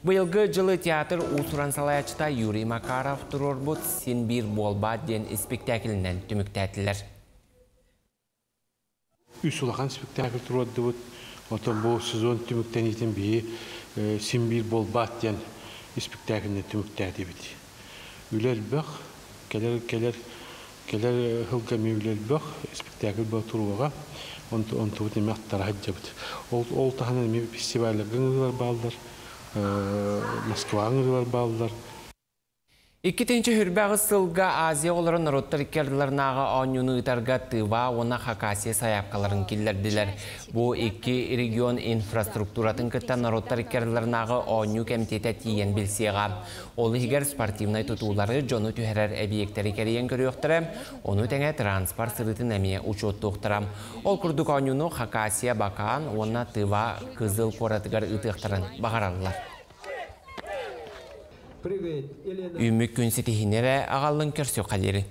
Speaker 3: Быйылғы жылы театр Усуран Салаячыта Юрий Макаров тұрорбұт «Сен бір болба» ден спектаклінен түміктәтілер.
Speaker 18: Үс улахан спектакль тұрорды бұд. Отын бұл сезон түміктен етін бейі «Сен бір болба» ден спектаклінен түміктәті біді. Үлел бұқ, келер ғылғаме үлел бұқ, спектакль бұл тұруға, он тұғыт еме аттара хаджа бұд. Ол тағынан еме фестивалігін балдар. Москваның рывар балдар.
Speaker 3: Иккетінші хүрбәғы сылға Азия оларын народтар иккерділернаға оңюны ұтарға тыва, она Хакасия саяпқаларын келдерділер. Бұл екі регион инфраструктуратын күттен народтар иккерділернаға оңю комитеті тиен білсеға. Олы егер спортивнай тұтулары жоны түхерер объекттері керейен көріқтірі, оны тәңе транспорт сырытын әме ұчот тұқтырам. Ол күрдік оңюны Хакасия бақан, она тыва қызыл қоратығар ұтықтырын бағаралылар. Үмік күн сетихинері ағалын көрсі қалері.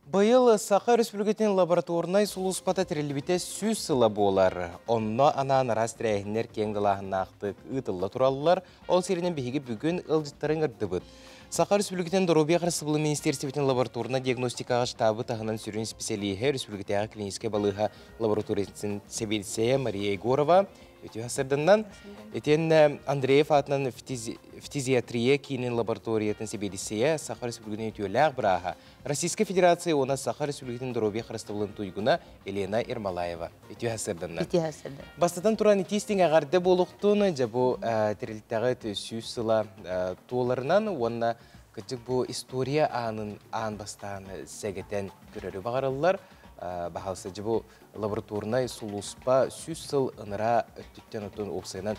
Speaker 1: Быйыл Саха Республикатын лабораторнай сулуспата тірілбіте сүз сыла болар. Онно анан рас тірәйінер кеңділағын ақтық ұтылы туралылар, ол серінен бейгі бүгін ұлжыттарын ғырды бұд. Саха Республикатын Доробия Қарсыбылы Министерстветін лабораторна диагностикаға штабы тағынан сүрін специалиға Республикатаға клиническе балыға лабораториясын себелсея Мария Егорова өте ғасырдыңнан. Етен Андреев атынан фтизиатрия кейінен лабораториятын себелсея Саха Республикатын өтеуләғ бұраға. Российская Федерация она Саха Республикатын Доробия Қарсыбылын туйгуна Елена Ермалаева өте ғасырдыңнан. Бастатан туран етестің ағарды болуқтуны жабу тірілттағы сүйіз сыла туыларынан онына күтік бұл история ан бастағаны сәгетен көрері бағарылылар. Бағалысы жабу лабораторнай сулуспа сүйіз сыл ыныра өттіктен ұтын опсайынан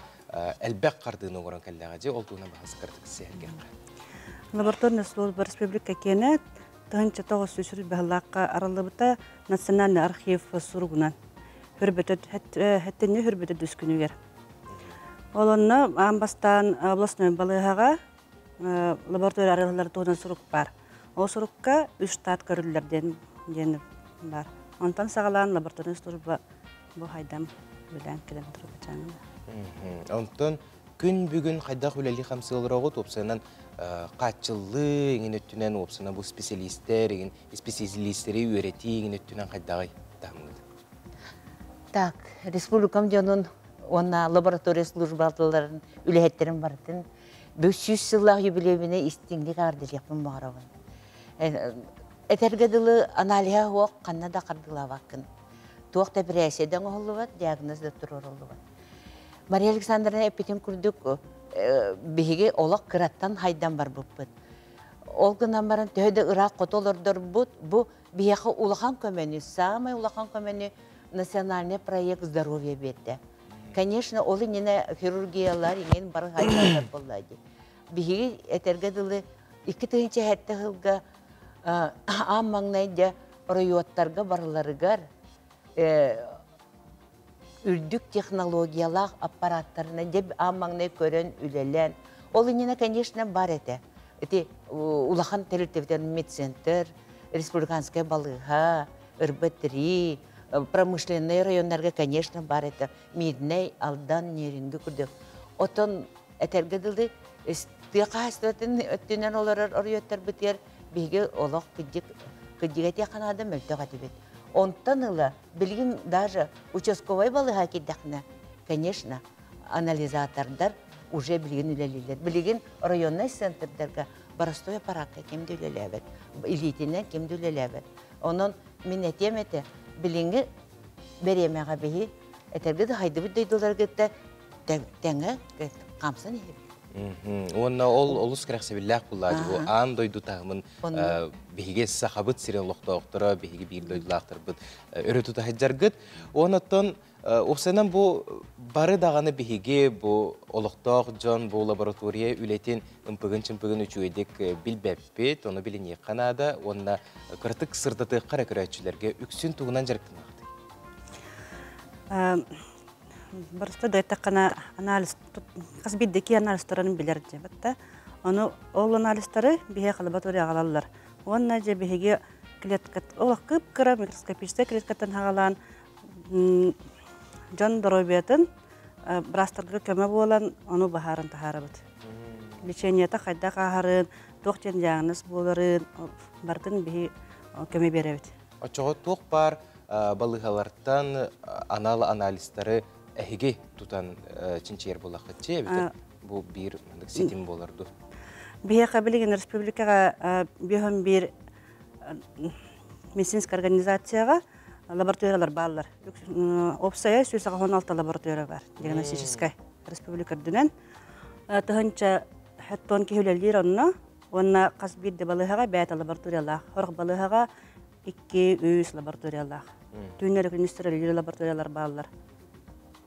Speaker 1: әлбәк қардығыны орын кәлдіға же, ол туынан бағасы қырдық сәйірген.
Speaker 19: Лабораторный служба республика кені тұғынча тоғы сөшірі бағылаққа аралыбыта национальный архив сұрғынан. Хәттіне хүрбеті дүскінігер. Олонны амбастан областной балығаға лаборатория аралылар туғынан сұрық бар. Ол сұрыққа 3 штат көрілерден дені бар. Онтан сағалан лабораторный служба бұл хайдам білән келем тұрып жатаңында.
Speaker 1: Онтан күн бүгін қайдақ өләлі қамсылырағы топсайынан қатчылы еңін өттінен опсына бұл специалистері өреті еңін өттінен қайдағай дамыды.
Speaker 20: Так, республикам жонун онна лаборатория службаларын үләхеттерін бардын. 500 сыллақ юбилейбіне истиңлік ардылықпын бағарабын. Этергеділі аналия хоқ қанна да қардыла вақын. Туақта бір әседен оғылы диагнозда тұрыр олы бат. Мария Александровна эпитен күрдік бейге олақ қыраттан хайдан бар бұппыд. Ол күннан барын төхеді ұрақ қотолырдыр бұд, бұл бейеқі улахан көмені, самай улахан көмені национальный проект здоровья бетті. Конечно, олы нені хирургиялар еңен бары хайдандар болады. Бейге этергеділі 2 түйінші әтті ғылға аммаңнайда райоттарға барыларығар үрдік технологиялақ аппараттарына деп аммаңнай көрін үлелен. Ол инені, конечно, бар әті. Улахан тәрілтевден медцентр, республиканская балыға, РБ-3, промышленный районларға, конечно, бар әті. Меднай, алдан, нерінгі күрдік. Отын әтергеділді, стыға әстөтін өттінен олар райоттар бітер, бейге олық күддіге теканады мөлтіға дебет. Онтан ұлы, білген даже участковай балыға кеддіқіне, конечно, анализатордар уже білген үлелелер. Білген районный центрдарға барастой аппаратқа кемді үлелебет, илетінен кемді үлелебет. Onun min etemete bilingi beremega behi eterge de haydı bir deydiler gitti tenge kamsan
Speaker 1: Онна ол олус керексебиллах буллажы бу ан дойду тагымын биге сахабыт сирен лохтоктора биге бир дойдулактыр бит өрөтү тахаджаргыт онотон оксанан бу бары даганы биге бу олохток жон бу лаборатория үлетин ымпыгын үчүедек билбеппет оны билини канада онна кыртык сырдаты кара көрөчүлөргө үксүн тугунан жарыктымакты.
Speaker 19: Барыста да қана анализ, қасбиддеки анализтарын білер жебетті. Оны ол анализтары бихе лаборатория алалар. Онна же бихеге клеткат, олақ кып-кыра микроскопический клеткаттан хағалан жан дробиятын брастырғы көмі болан, оны бахарын тахары бұд. Лечениета қайда қағарын, тоқтен жағыныз боларын, бартын бихе көмі беребет.
Speaker 1: Очоғы тоқ бар балығалардан анал анализтары әхеге тұтан чинчер болақытчы, әбітір бұл бір сетім боларды.
Speaker 19: Бие қабілеген республикаға бейхін бір медицинская организацияға лабораториялар балылар. Опсая сөйсіға 16 лаборатория бар, диагностическая республика дүнен. Тұхынша həttон кейлелер онына қасбирді балығаға бәйті лабораториялар, хорық балығаға 2-3 лабораториялар. Түйінер күністірелер лабораториялар балылар.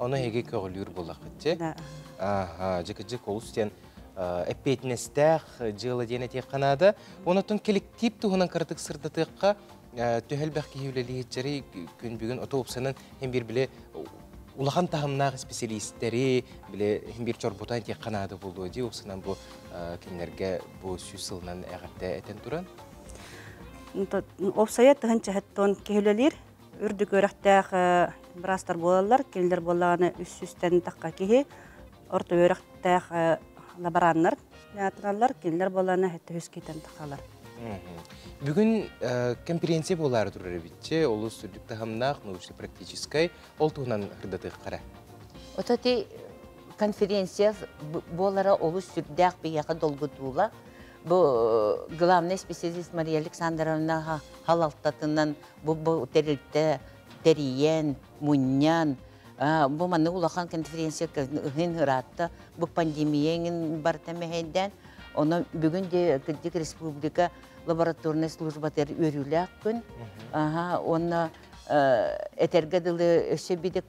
Speaker 1: Оны heге көғілер болақытчы. Жекі-жек олыстен әппетінестәқ жылы дене тек қанады. Онытын коллектив тұғынан қырдық сырдатыққа төхел бәқ кейулелі етчері күн бүгін оты опсанын hem bir біле улахан тағымнағы специалисттері біле hem bir чорботан тек қанады болды де опсанан бұл кемлерге бұл сүй сылынан әғатты әтен тұран?
Speaker 19: Опсая тұғынша әттон кейулелер үрдік өріқтәқ брастар болалар, келдер болағаны үс-үстен таққа кейі, орта өріқтәқ лабораннар, ятыралар, келдер болағаны әтті үскейтен тақалар.
Speaker 1: Бүгін конференция болары тұрары бітче, олы сүрдік тағымнақ, научно-практическай, ол тұғынан ғырдатық қара?
Speaker 20: Отаты конференция болары олы сүрдәқ бейеқі долгытуыла. Бұл главный специалист Мария Александровна халалтатынан бұл тәрілті Териен, Муньян, bu manı ulaqan konferensiya hın hıratta bu pandemiyanın bartamehenden ona bugün de Kırgız Respublika laboratorna службатер örülək gün. Ona этергаdılı şebide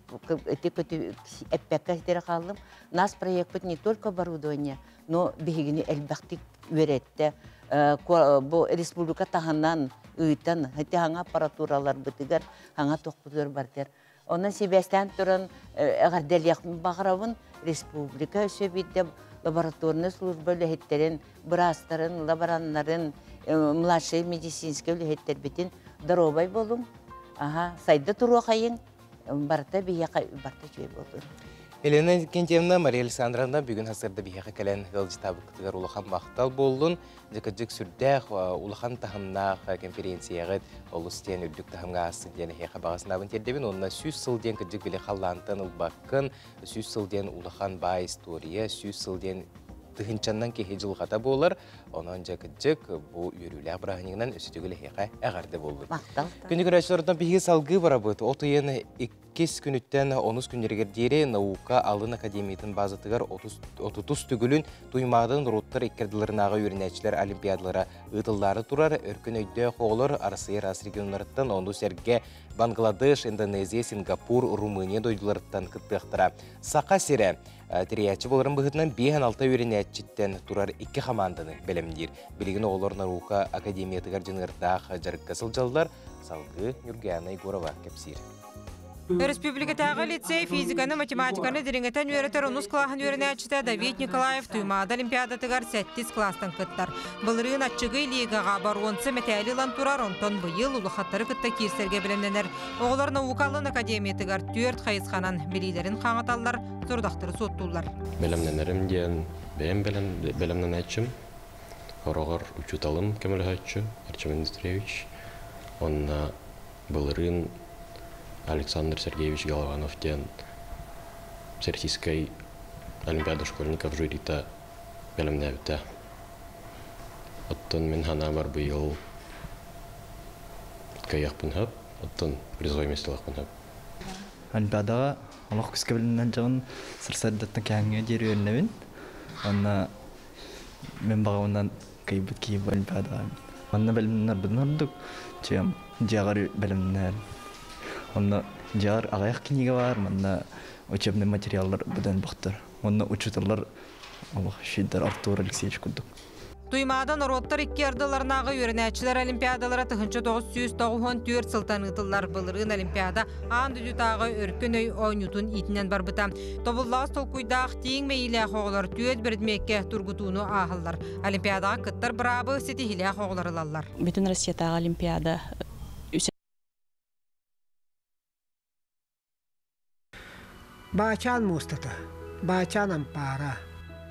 Speaker 20: kötü epeka tere kaldım. Нас проект не только оборудование, но бигini elbaqtik öğretti. Bu Respublika tahandan ыйтан хәтта аңа аппаратуралар битигәр, аңа токпутыр бартер. Онан себестән турын әгәрдәлек багыравын республика шебидә лабораторный служба лехеттерен, брастарын, лабораннарын, младший медицинский лехеттер битин даробай болум. Сайда туру кайын барта бия барта чөй болду.
Speaker 1: Елена Кентьевна, Мария Александровна, бүгін хасырды бейхе кәлен ғылжытабы күтігер улахан мақтал болуын, жекіджік сүрдәқ улахан тахымнақ конференцияғыд олыстен үлдік тахымға асын дені хеқа бағасынабын тердебін, онына сүз сылден күджік білі қаллантын ұлбаққын, сүз сылден улахан бай история, сүз сылден тыхынчаннан кеге жылғата болар, онан жекіджік бұл үйрілі абырағыныңнан өсітігілі хеқа әғарды болыр. Күні көрәшілерден бейге салғы бара бұд, отыйын 2 күніттен 10 күндергер дере наука алын академиятын базатығар 30 түгілін туймадың роттар еккерділерінаға үйрінәчілер олимпиадалара ұтылдары тұрар, өркін өйді қоғылыр арасыйыр ас регионларыттан, онды сәрге Бангладеш, Индонезия, Сингапур, Румыния дойдыларыттан күттіқтіра. Сақа сері тіриячі боларын бұғытынан 5-6 үйрінәчіттен тұрар 2 команданы бәлемдер. Білігін оғылар наука академиятығар жынырдақ жарыққа сылжалдар, салғы Нүргияна Егорова кәпсір.
Speaker 21: Республикатағы лицей физиканы, математиканы дереңетен үйретер ұныс клағын үйренәчіті Давид Николаев туймады олимпиадатығар 8 кластан күттар. Бұлырын атчығы лигаға бар онсы мәтәлілан тұрар, онтон бұйыл ұлықаттары күтті керсерге білімденер. Оғылар наукалын академиятығар 4 қайысқанан білейлерін қаңаталар, зордақтыры соттулар.
Speaker 22: Білімденерім ден білімден әтшім, орағыр учуталым кәмілі әтші, Арчим Индустриевич, онна бұлырын Александр Сергеевич Голованов ден Всероссийской олимпиады школьников жюрита белемнәбітті. Оттон мен хана бар бұйыл каяқ бұнхап, оттон призой местелақ бұнхап.
Speaker 23: Олимпиадаға олық күске білімнен жағын сырсаддаттың кәңге дері өрінебін.
Speaker 2: Онна мен бағауынан кайбыт кейіп олимпиадаға. Онна бәлімнер бұдын ордық, чем жағар бәлімнер. Онна жағар ағаяқ книга бар, онна учебный материалдар бұдан бұқтыр. Онна учителар Шиддар Артур Алексеевич күрдік.
Speaker 21: Туймадан ороттар 2 ардыларнағы өрінәтшілер олимпиадалары тұхынчы 994 сылтан ұтылар бұлырын олимпиада аң дүдітағы өркін өй ойнютын итінен барбыта. Тобыллағыз толкуйдақ тейін мейлі қоғылар түйет бірдмекке тұргытуыны ағылар. Олимпиадаға кыттар бұрабы сетихілі қоғыларылалар.
Speaker 4: Бүтін Россиятағы олимпиада
Speaker 23: Бачан мустата, бачан ампара,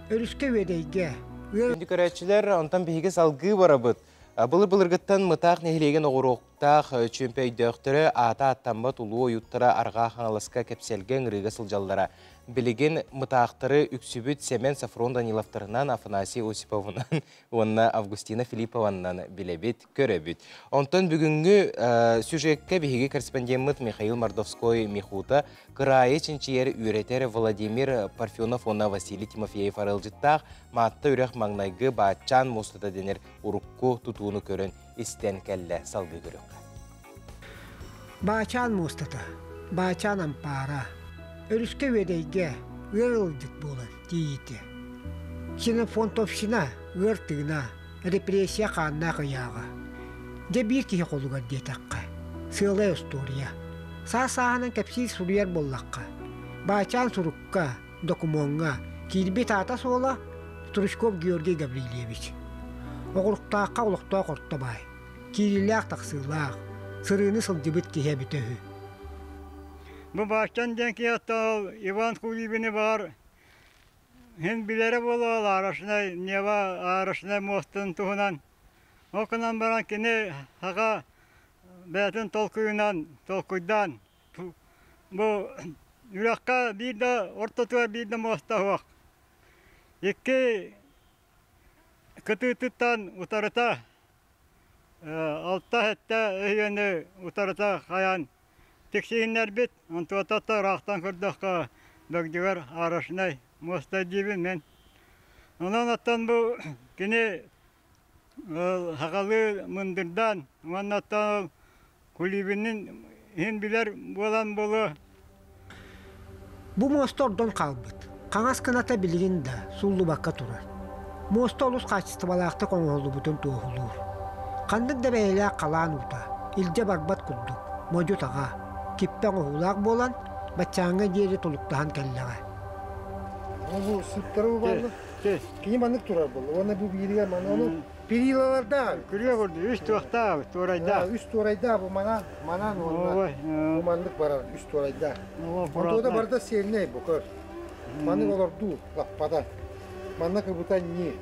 Speaker 23: өріске ведейге.
Speaker 1: Күнді көрәтшілер онтан бейге салғы барабыд. Бұлыр-бұлырғыттан мұтақ нехілеген оғыроқтақ чөмпе өйдіқтірі ата аттанбат ұлу ойуттыра арға қаңалысқа кәпселген ғырығы сылжаллара. Білеген мұтақтыры үксібіт Семен Сафрон Даниловтарынан Афанасий Осиповынан, онына Августина Филиппованнан білебет, көребет. Онтан бүгінгі сюжетке бейге корреспондент Михаил Мордовской Михута қырайы ченчиер үйретері Владимир Парфенов онна Василий Тимофеев арылжыттақ маатта үрек маңнайғы бачан мостата денер урукку тутуыны көрін істен кәлі салғы көрік.
Speaker 23: Бачан мостата, бачан ампара. Өріске ведейге ұрылдық болын дейті. Ксенофонтовшына, ұртығына, репрессия қанына қияға. Де бір кеге қолуға детаққа. Сылы история. Сағынан кәпсіз сұруяр боллаққа. Бачан сұрыққа, докумонға, келбет ата сола Турышков Георгий Гаврилевич. Оғырықтаққа ұлықтау қорытта бай. Келіләқ тақсылақ, сырыны сылдыбыт кеге бітігі.
Speaker 24: Bu baştan denki yattı Ivan Kulibini var. Hem bilere bolu arasında neva arasında mostun tuhunan. Okunan baran kine haga betin tolkuydan. Bu yürekka bir de orta bir de mosta vak. İki kıtıtıtan utarıta altta hatta yönü utarıta kayan. Tekşeyinler bit, antuatatta raqtan kırdaqqa bögdüver arasınay, mosta dibin men. Ondan attan bu kine haqalı mındırdan, ondan attan kulübünün hin biler bolan bolu.
Speaker 23: Bu mosta ordan qalbıt. Qangas kınata bilgin de sullu bakka turar. Mosta olus qaçıstı balaqta qoңoldu bütün toğulur. Qandık da beyle qalan uta, ilce barbat kulduk, mojut ağa. Kipten oğulak bolan, bachanga jeri toluktahan kallaga.
Speaker 25: Bu sütleri bu varlı. Kim anlık turar bu? Ona bu biriye mana onu pirilalarda.
Speaker 24: Kürüye vurdu. Üst vakta, torayda.
Speaker 25: Üst torayda bu mana onu. Bu manlık var üst torayda. O da barda seline bu kör. Manlık olur du lappada. Manlık bu ta ni.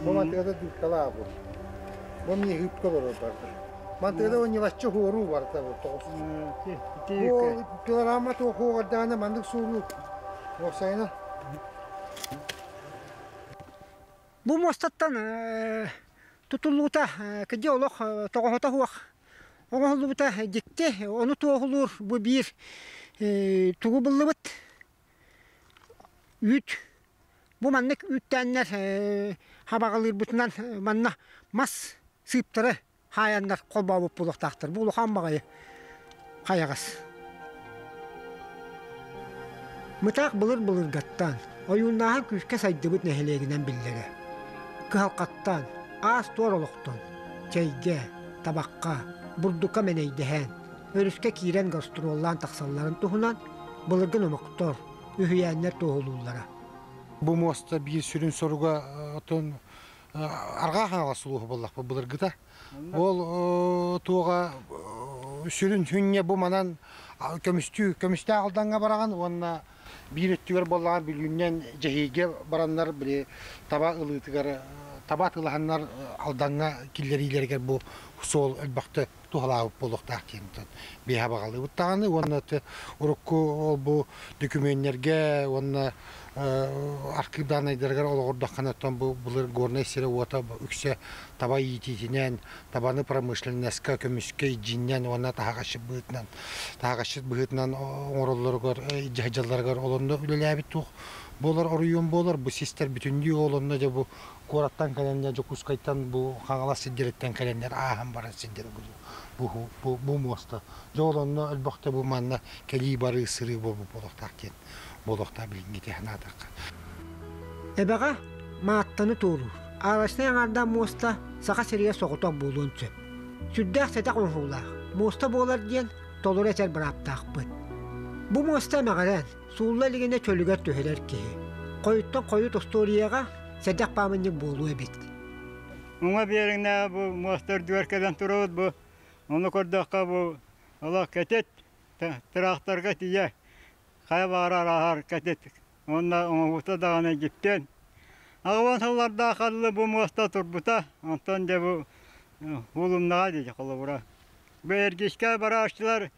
Speaker 25: Bu mantıkta du kala bu. Bu ni hüp kalır barda. Mantıkta o nilaşçı horu var da bu toz. Bu kilograma to hoğadana mandık sulu. O sayına.
Speaker 23: Bu mostattan tutulluta kedi olaq toğota huaq. Oğulluta dikte onu toğulur bu bir tuğu bıllıbıt. Üt. Bu manlık üttenler habağılır bütünden manna mas sıyıptırı hayanlar kol bağıp buluqtaqtır. Bu uluqan bağayı qayağız. Mıtaq bılır gattan. Oyunnağı küçke saydıbıt neheleğinden billere. Kıhalqattan, az toroluqtan, çeyge, tabaqqa, burduka meneydehen, örüske kiren gastrollan taqsalların tuhunan, bılırgın omuqtor, ühüyenler tohulullara.
Speaker 25: Bu mosta bir sürün soruga otun arga hangasılığı bollaq bu bılırgıda. Ol tuğa sürün hünye bu manan kömüste aldanga baragan onna bir öttüger bollagan bilgünden cehige baranlar bile taba ılıtıgar tabat ılahanlar aldanga killerilerger bu sol elbaqta tuğalavıp bolluqtaq kentin beha baqalı uttağını onna urukku bu dokümenlerge onna arxivdan aydargar olğurdaq kanattan bu bulur gornay sere ota ükse taba yititinen tabanı pромышленностька kömüske jinnen onna tağaşıp bıhıtnan oğrollargar jajallargar olanda ülelabit tuğ Болар орыйон болар, bu sister bütündüğü olanına da bu korattan kalenler, Jokускайtan bu hangala siddiretten kalenler aham bara siddir bu mosta. Jolanna elbette bu manna keli barı sırrı bu bolakta bilin gite hanadak.
Speaker 23: Ebaga maattanı toğru. Arasına yanardan mosta saka seriye soğutak bulun çöp. Süddek setak onhuğlar. Mosta boğlar diyen tolur eter bıraptak bıt. Bu mosta mağaran suğulla ligine çölüger tüheler ki. Koyuttan koyut ostoriyaga sedak bağımınlık boğulu ebet.
Speaker 24: Ona bir yerine bu mosta düverkeden turud bu. Onu kordakka bu Allah ketet traktörge diye. Kaya bağırar ahar ketet. Ona usta dağına gittin. Ağvansallarda kallı bu mosta turbuta. Ondan da bu hulumnağa diyecek ola bura. Bu ergeçke bara açtılar.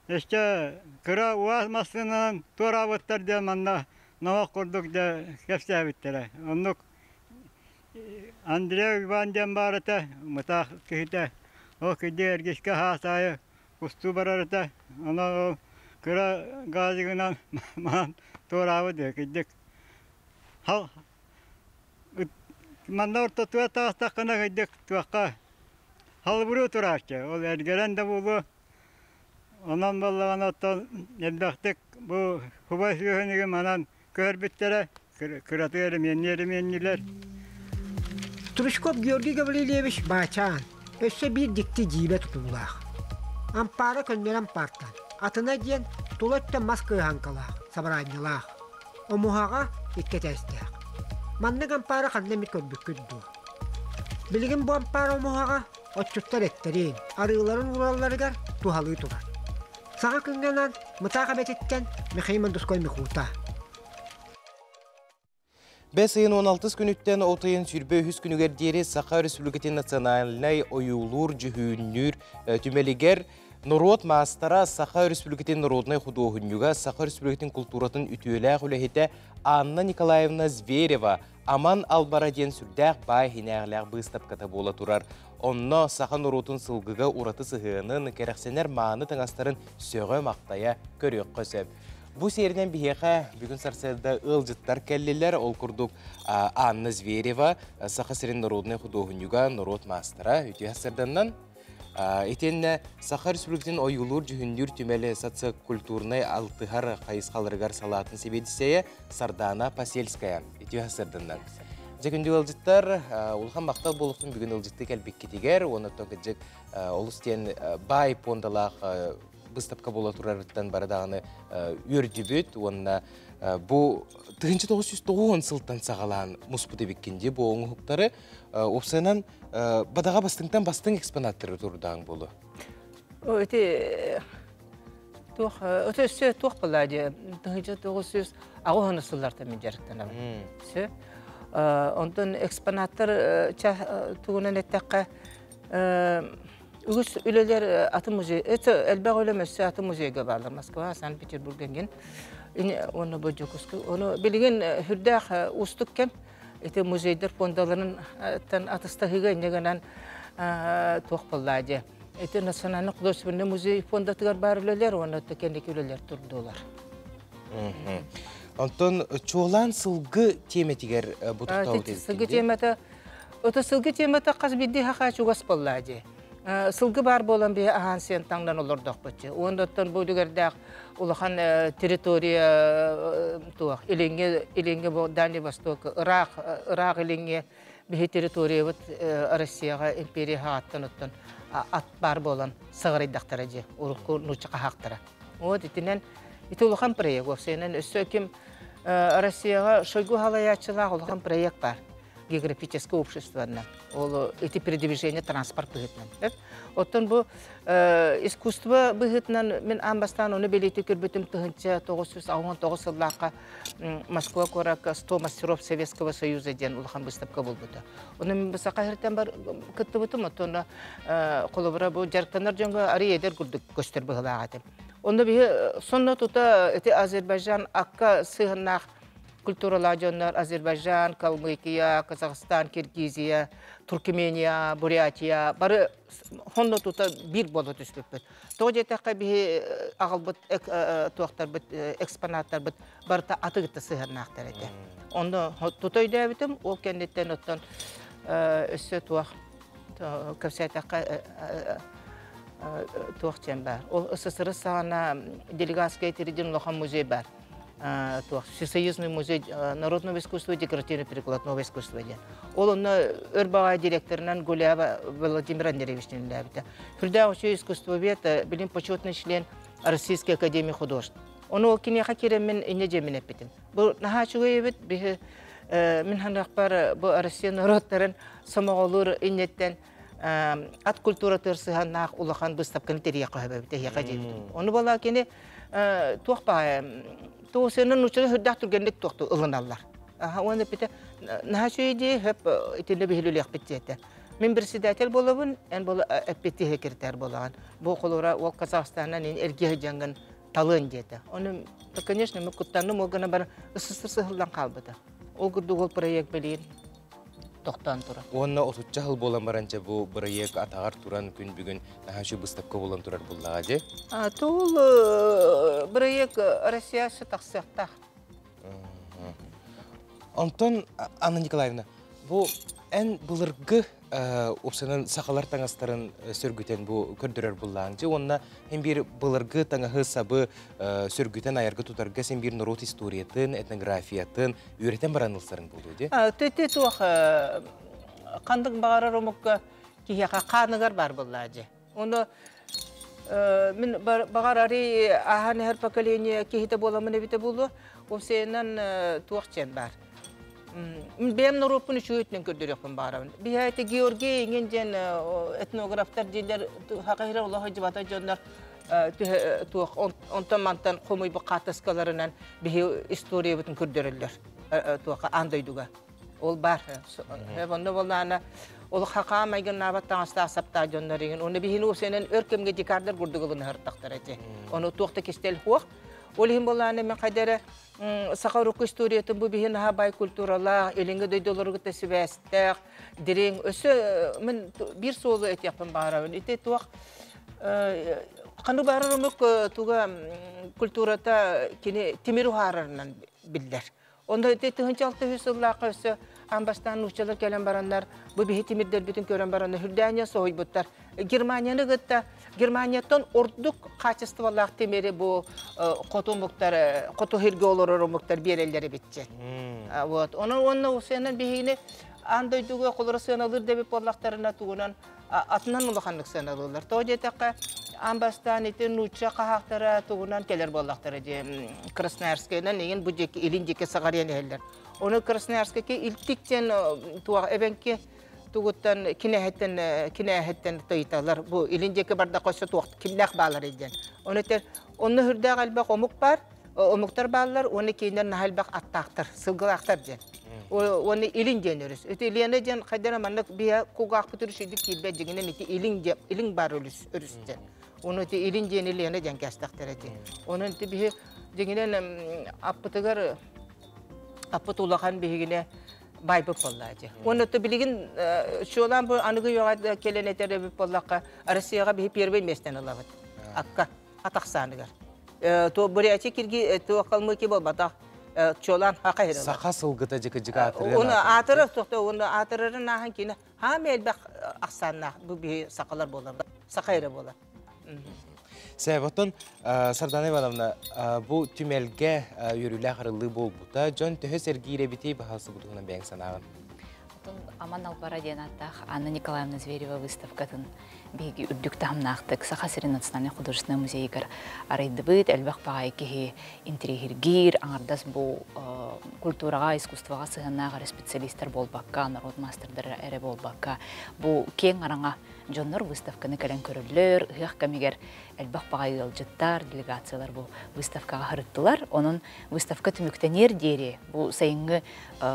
Speaker 24: İşte kıra uğazmasının turavıtlar diye manna nava kurduk da kefse bittiler. Onluk Andrei Ivan diyen barata mıta kihide. O kidi ergeçke hasayı kustu barata. Ona o kıra gazıgınan man turavı diye kidik. Manna orta tuğa tağıstakına kidik tuğaka. Hal buru turaşçı. O ergelen de bulu. Ondan vallahi attan elbaktık bu hava suyunu manan körbütlere kıratıyorum yeniler.
Speaker 23: Turuşkop gördüğü gavlilemiş bağçağın. Össe bir dikti cibe tutulak. Ampara könmeren partan. Atına diyen tulatta maskı hankalak, sabaranyalak. O muhaga dikkat estek. Manlık ampara kannemit körbüküddü. Bilgin bu ampara o muhaga otçutlar ettirin. Arıların uralları gar tuhalı turar. Sağa kınganan mıtakabet etten mekhiman duskoy mekhuta.
Speaker 1: 5 ayın 16 günütten otayın sürbe hüs günüger diyeri Sakha Respublikati Nasionaline oyulur cühünür tümeliger Norot Mastara Sakha Respublikati Narodnay Hudohunyuga Sakha Respublikatin kulturatın ütüyle hulehite Anna Nikolayevna Zvereva Aman Albara den sürdək bay hinəğləq bыстап kata bola turar. Onna Sakha Norotun sılgıga uratı sıhığının kereksener mağını tınastарын söğü maqtaya körüq kösöp. Bu seriden biheqa bugün sarselde ılcıttar kelliler ol kurduk Anna Zvereva Sakha Serin Narodnay Hudohunyuga Norot Mastara ütü hasırdandan Etenne Sakha Respublikatin oyulur cühündür tümeli sosio-kulturnay altıhar qayısqalırgar salatın sebediseye Sardana Paselskaya ütü hasırdandan. Jekündü ılcıttar ulhan maqtal boluqtun bugün ılcıtты kelbek ketiger, onu tonkacık olusten bay pondalaq bыстапka bola turarıttan baradağını ürdübüt, onna bu 1990 sıltan sağalan musputu bikkindi bu oğun hukları opsanan badağa bastыңтан bastың eksponattırı turudağın bolu.
Speaker 5: O öte öte tuğ baladı. 1900 ağın sıllarda mencerikten ama. Ondan eksponattır tuğunan ettiğe Ügüs üleler atı müzeyi, elbaq ölemezse atı müzeyge bağlar. Moskva, Sankt Peterburg'dan gen. Onu bu Jokusku, onu bilgin hürdağ ustukken, ete müzeyder fondalarının atıstığı negenen toqpalladı. Ete nasyonallik dostlarının müzey fondatıgar bar üleler, onu da kendiki üleler turdular.
Speaker 1: Ondan çoğulan sılgı temetiger bu tuqta ötezikinde?
Speaker 5: Sılgı temeti, o sılgı temeti qaz bildi haqa çoğas palladı. Sılgı bar bolan bir ahansiyen tangdan olurdaq bıçı. Ondan bu dügerdaq ulahan teritoriya tuaq. İlenge bu Dani Vostok, Irak ilenge bir teritoriya bit Rusiyaga imperiya haattan ottan at bar bolan sığır daqtaracı. Urukku nuçaqa haqtara. O ditinen iti ulahan proyek o senen üstökim Rusiyaga şoygu halayatçılaq ulahan proyek bar. Географическое общество'на. Ол эти передвижения транспорт быгытнан. Оттон бу искусство быгытнан мен амбастан оны белети көрбөтүм тыгынча 999 жыллакка Москва корак 100 мастеров Советского Союза ден улхан выставка болбута. Оны мен баса кайртан бар кыттыбытым оттон колобура бу жарктанар жонго ари эдер күрдүк көстөр быгылагатым. Оны би сонно тута эти Азербайжан акка сыгынак культуралар жоннар Азербайджан, Калмыкия, Казахстан, Киргизия, Туркмения, Бурятия бары хонно тута бир болот үстүппүт. Тоо жетакка би агалбыт туактар бит экспонаттар бит барта атыгытты сыгырнактар эти. Онда тутойда битим ол кендеттен оттон өссө туак капсайтакка туакчан бар. Ол СССР сагана делегатская территория лохан музей бар. Всесоюзный музей народного искусства и декоративно-прикладного искусства. Он ÖRBAğa директорынан Гуляева Владимир Андреевичнин лябита. Фирда еще искусствовед, билин почетный член Российской академии художеств. Он ол кинеха керемен ине жемин эпитим. Бу нахачугебит би мен ханакпар бу Россия народтарын самоголур иннеттен ат культура тырсыганнак улахан выставканы терия кабабит яка жебит. Оны бала кене туакпа Тоосенен учры хырдах тургенлик токту ылыналлар. Оны бите нахачуйди хеп итинде бихилүлек биттете. Мен председатель болобун, эн бола эппети секретарь болаган. Бу колора ол Казахстаннан эрге жанган талын дете. Оны, конечно, мы куттанны могана бар ысыстырсы хылдан калбыды. Ол гурдугол проект билин токтан тура.
Speaker 1: Онна отучча хыл болан баранча бу проект атагар туран күн бүгүн нахачу быстапка болан турар буллага же?
Speaker 5: Тул проект Россиясы таксыакта.
Speaker 1: Антон Анна Николаевна, бу эн былыргы опсанын сакалар таңастарын сөргүтен бу көрдөрөр буллаган же, онна hem bir былыргы таңахы сабы сөргүтен аяргы тутарга сен bir народ историятын, этнографиятын үйрөтен баранылсарын болду же?
Speaker 5: Төтө туак кандык багарар омукка кияка каныгар бар булла же. Оны мен багарари аханы her поколение кихите боламын бите болду. Осенен туакчен бар. Бем Европаны чөйтнен көрдөрөкпүн барабын. Бихайты Георгий иңенжен этнографтар дилер хакыйра Аллах жибата жондар туак онтан мантан комуй бу катаскаларынан бихи история бүтүн көрдөрөлөр. Туак андайдуга. Ол бар. Онда болана ол хака майган набаттан астасапта жондар оны бихин осенен өркөмгө дикардар гурдугулун хартактар эти. Оны туакта кестел хуак. Олихин болана мен кайдара сақарық историятын бұл бейін бай культуралар, елінгі дөйдоларғы сөбәстәк, дерен өсі мен бір солы әтеқпін бағарауын. Әте туақ қаны бағарарымық туға культурата теміру ғарарынан білдер. Онда әте тұхынчалты хүсіллақы өсі амбастан ұшчалар кәлен барандар, бұл бейі темірдер бүтін көрен барандар, Хүрдания соғой бұттар. Германияны ғытта, Германияттан ордук качестволақ темері бұл қоту мұқтар, қоту хирге олырыр мұқтар берелері бітчен. Оны осыянан бейіне андойдуға қолыры сыналыр дебіп болақтарына туғынан атынан ұлықанлық сыналылар. Тоғы жетаққа амбастан етін ұча қағақтара туғынан келер болақтары де Красноярскайынан еген бұл жеке елін жеке сағариян әлдер. Оны Красноярскайке илтіктен туға әбенке тугуттан кинәһеттен тойталар. Бу илинҗеке барда кошо туакт кимнәк балар идән. Оны хүрдә галбак омук бар, омуктар баллар, оны киндән нахалбак аттактыр, сылгылактар дигән. Оны илинҗен өрүс. Өтө илене дигән кадәр маннык бия кугак бүтүрүшүдү килбе дигән илин бар өрүстә. Оны те илинҗен илене дигән кастактыр иде. Оны те бия дигән аппытыгар аппытулаган бигене байбы поллаҗы. Оны то билигин шолан бу аныгы юга келенетере бу поллакка Россияга би первый местен алабыт. Акка атаксаныгар. То бурячи кирги то калмыки болбата шолан хакайра.
Speaker 1: Сака сылгыта жыка атыры.
Speaker 5: Оны атыры токто, оны атырырын нахан кине. Ха мелбак аксанна бу би сакалар болар. Сакайра болар.
Speaker 1: Сәбәтен Сардана Ивановна бу түмелге йөрүләр хырылы булбута, жон төһө сергире бити бахасы будугынан бәң санаган.
Speaker 6: Аман Алпара Денаттах, Анна Николаевна Зверева выставкатын беги үрдүк тамнактык Саха-Сырин национальный художественный музейгар арайды бит, әлбәк багай кихи интригиргир, аңардас бу культурага, искусствога сыгынагар специалисттер болбакка, народ мастердер эре болбакка, бу кең араңа жоннор выставканы кәлен көрүлөр, ыгак камигер әлбәк багай ылжыттар, делегациялар бу выставкага хырыттылар, онун выставка түмүктенер дери, бу сайынгы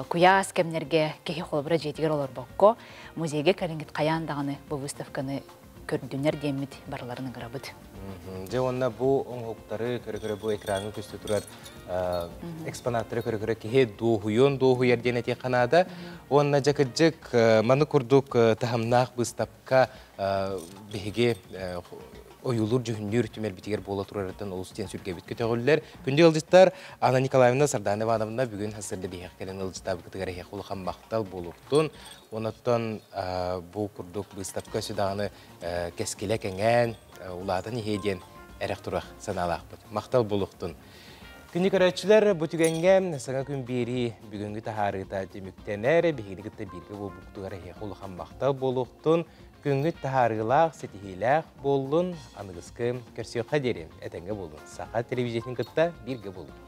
Speaker 6: куяс кемнерге кехи холбра жетигер олар бокко, музейге кәленгит каяндаганы бу выставканы көрдүнер демит барларын грабыт.
Speaker 1: Же онна бу оңуктары көрө бу экранын көстө турар экспонаттары көрө кеhe дуһуйон дуһуяр денети канада онна жакыжык маны курдук тахамнах быстапка беге оюлур жүхүннүр түмер битигер бола турардан олустен сүрге бит көтөгүллер күндө ылжыттар Анна Николаевна Сарданова анамна бүгүн хасырды бияк келен ылжытабы кытыгара хекул хаммактал болуктун онаттан бу курдук быстапка сүдаганы кескеле кеңен улаатын ихеден әрек тұрақ саналақпыд. Мақтал болуқтын. Күнді көрәтшілер бұтігенге саңа күн бері бүгінгі тахарыта деміктенер, бігіні күтті бірге бұл бұқтығары хеқулыған мақтал болуқтын. Күнгі тахарылақ, сетихилақ болын, анығызқы көрсеу қадерін әтәңгі болын. Сақа телевизиясының күтті бірге болын.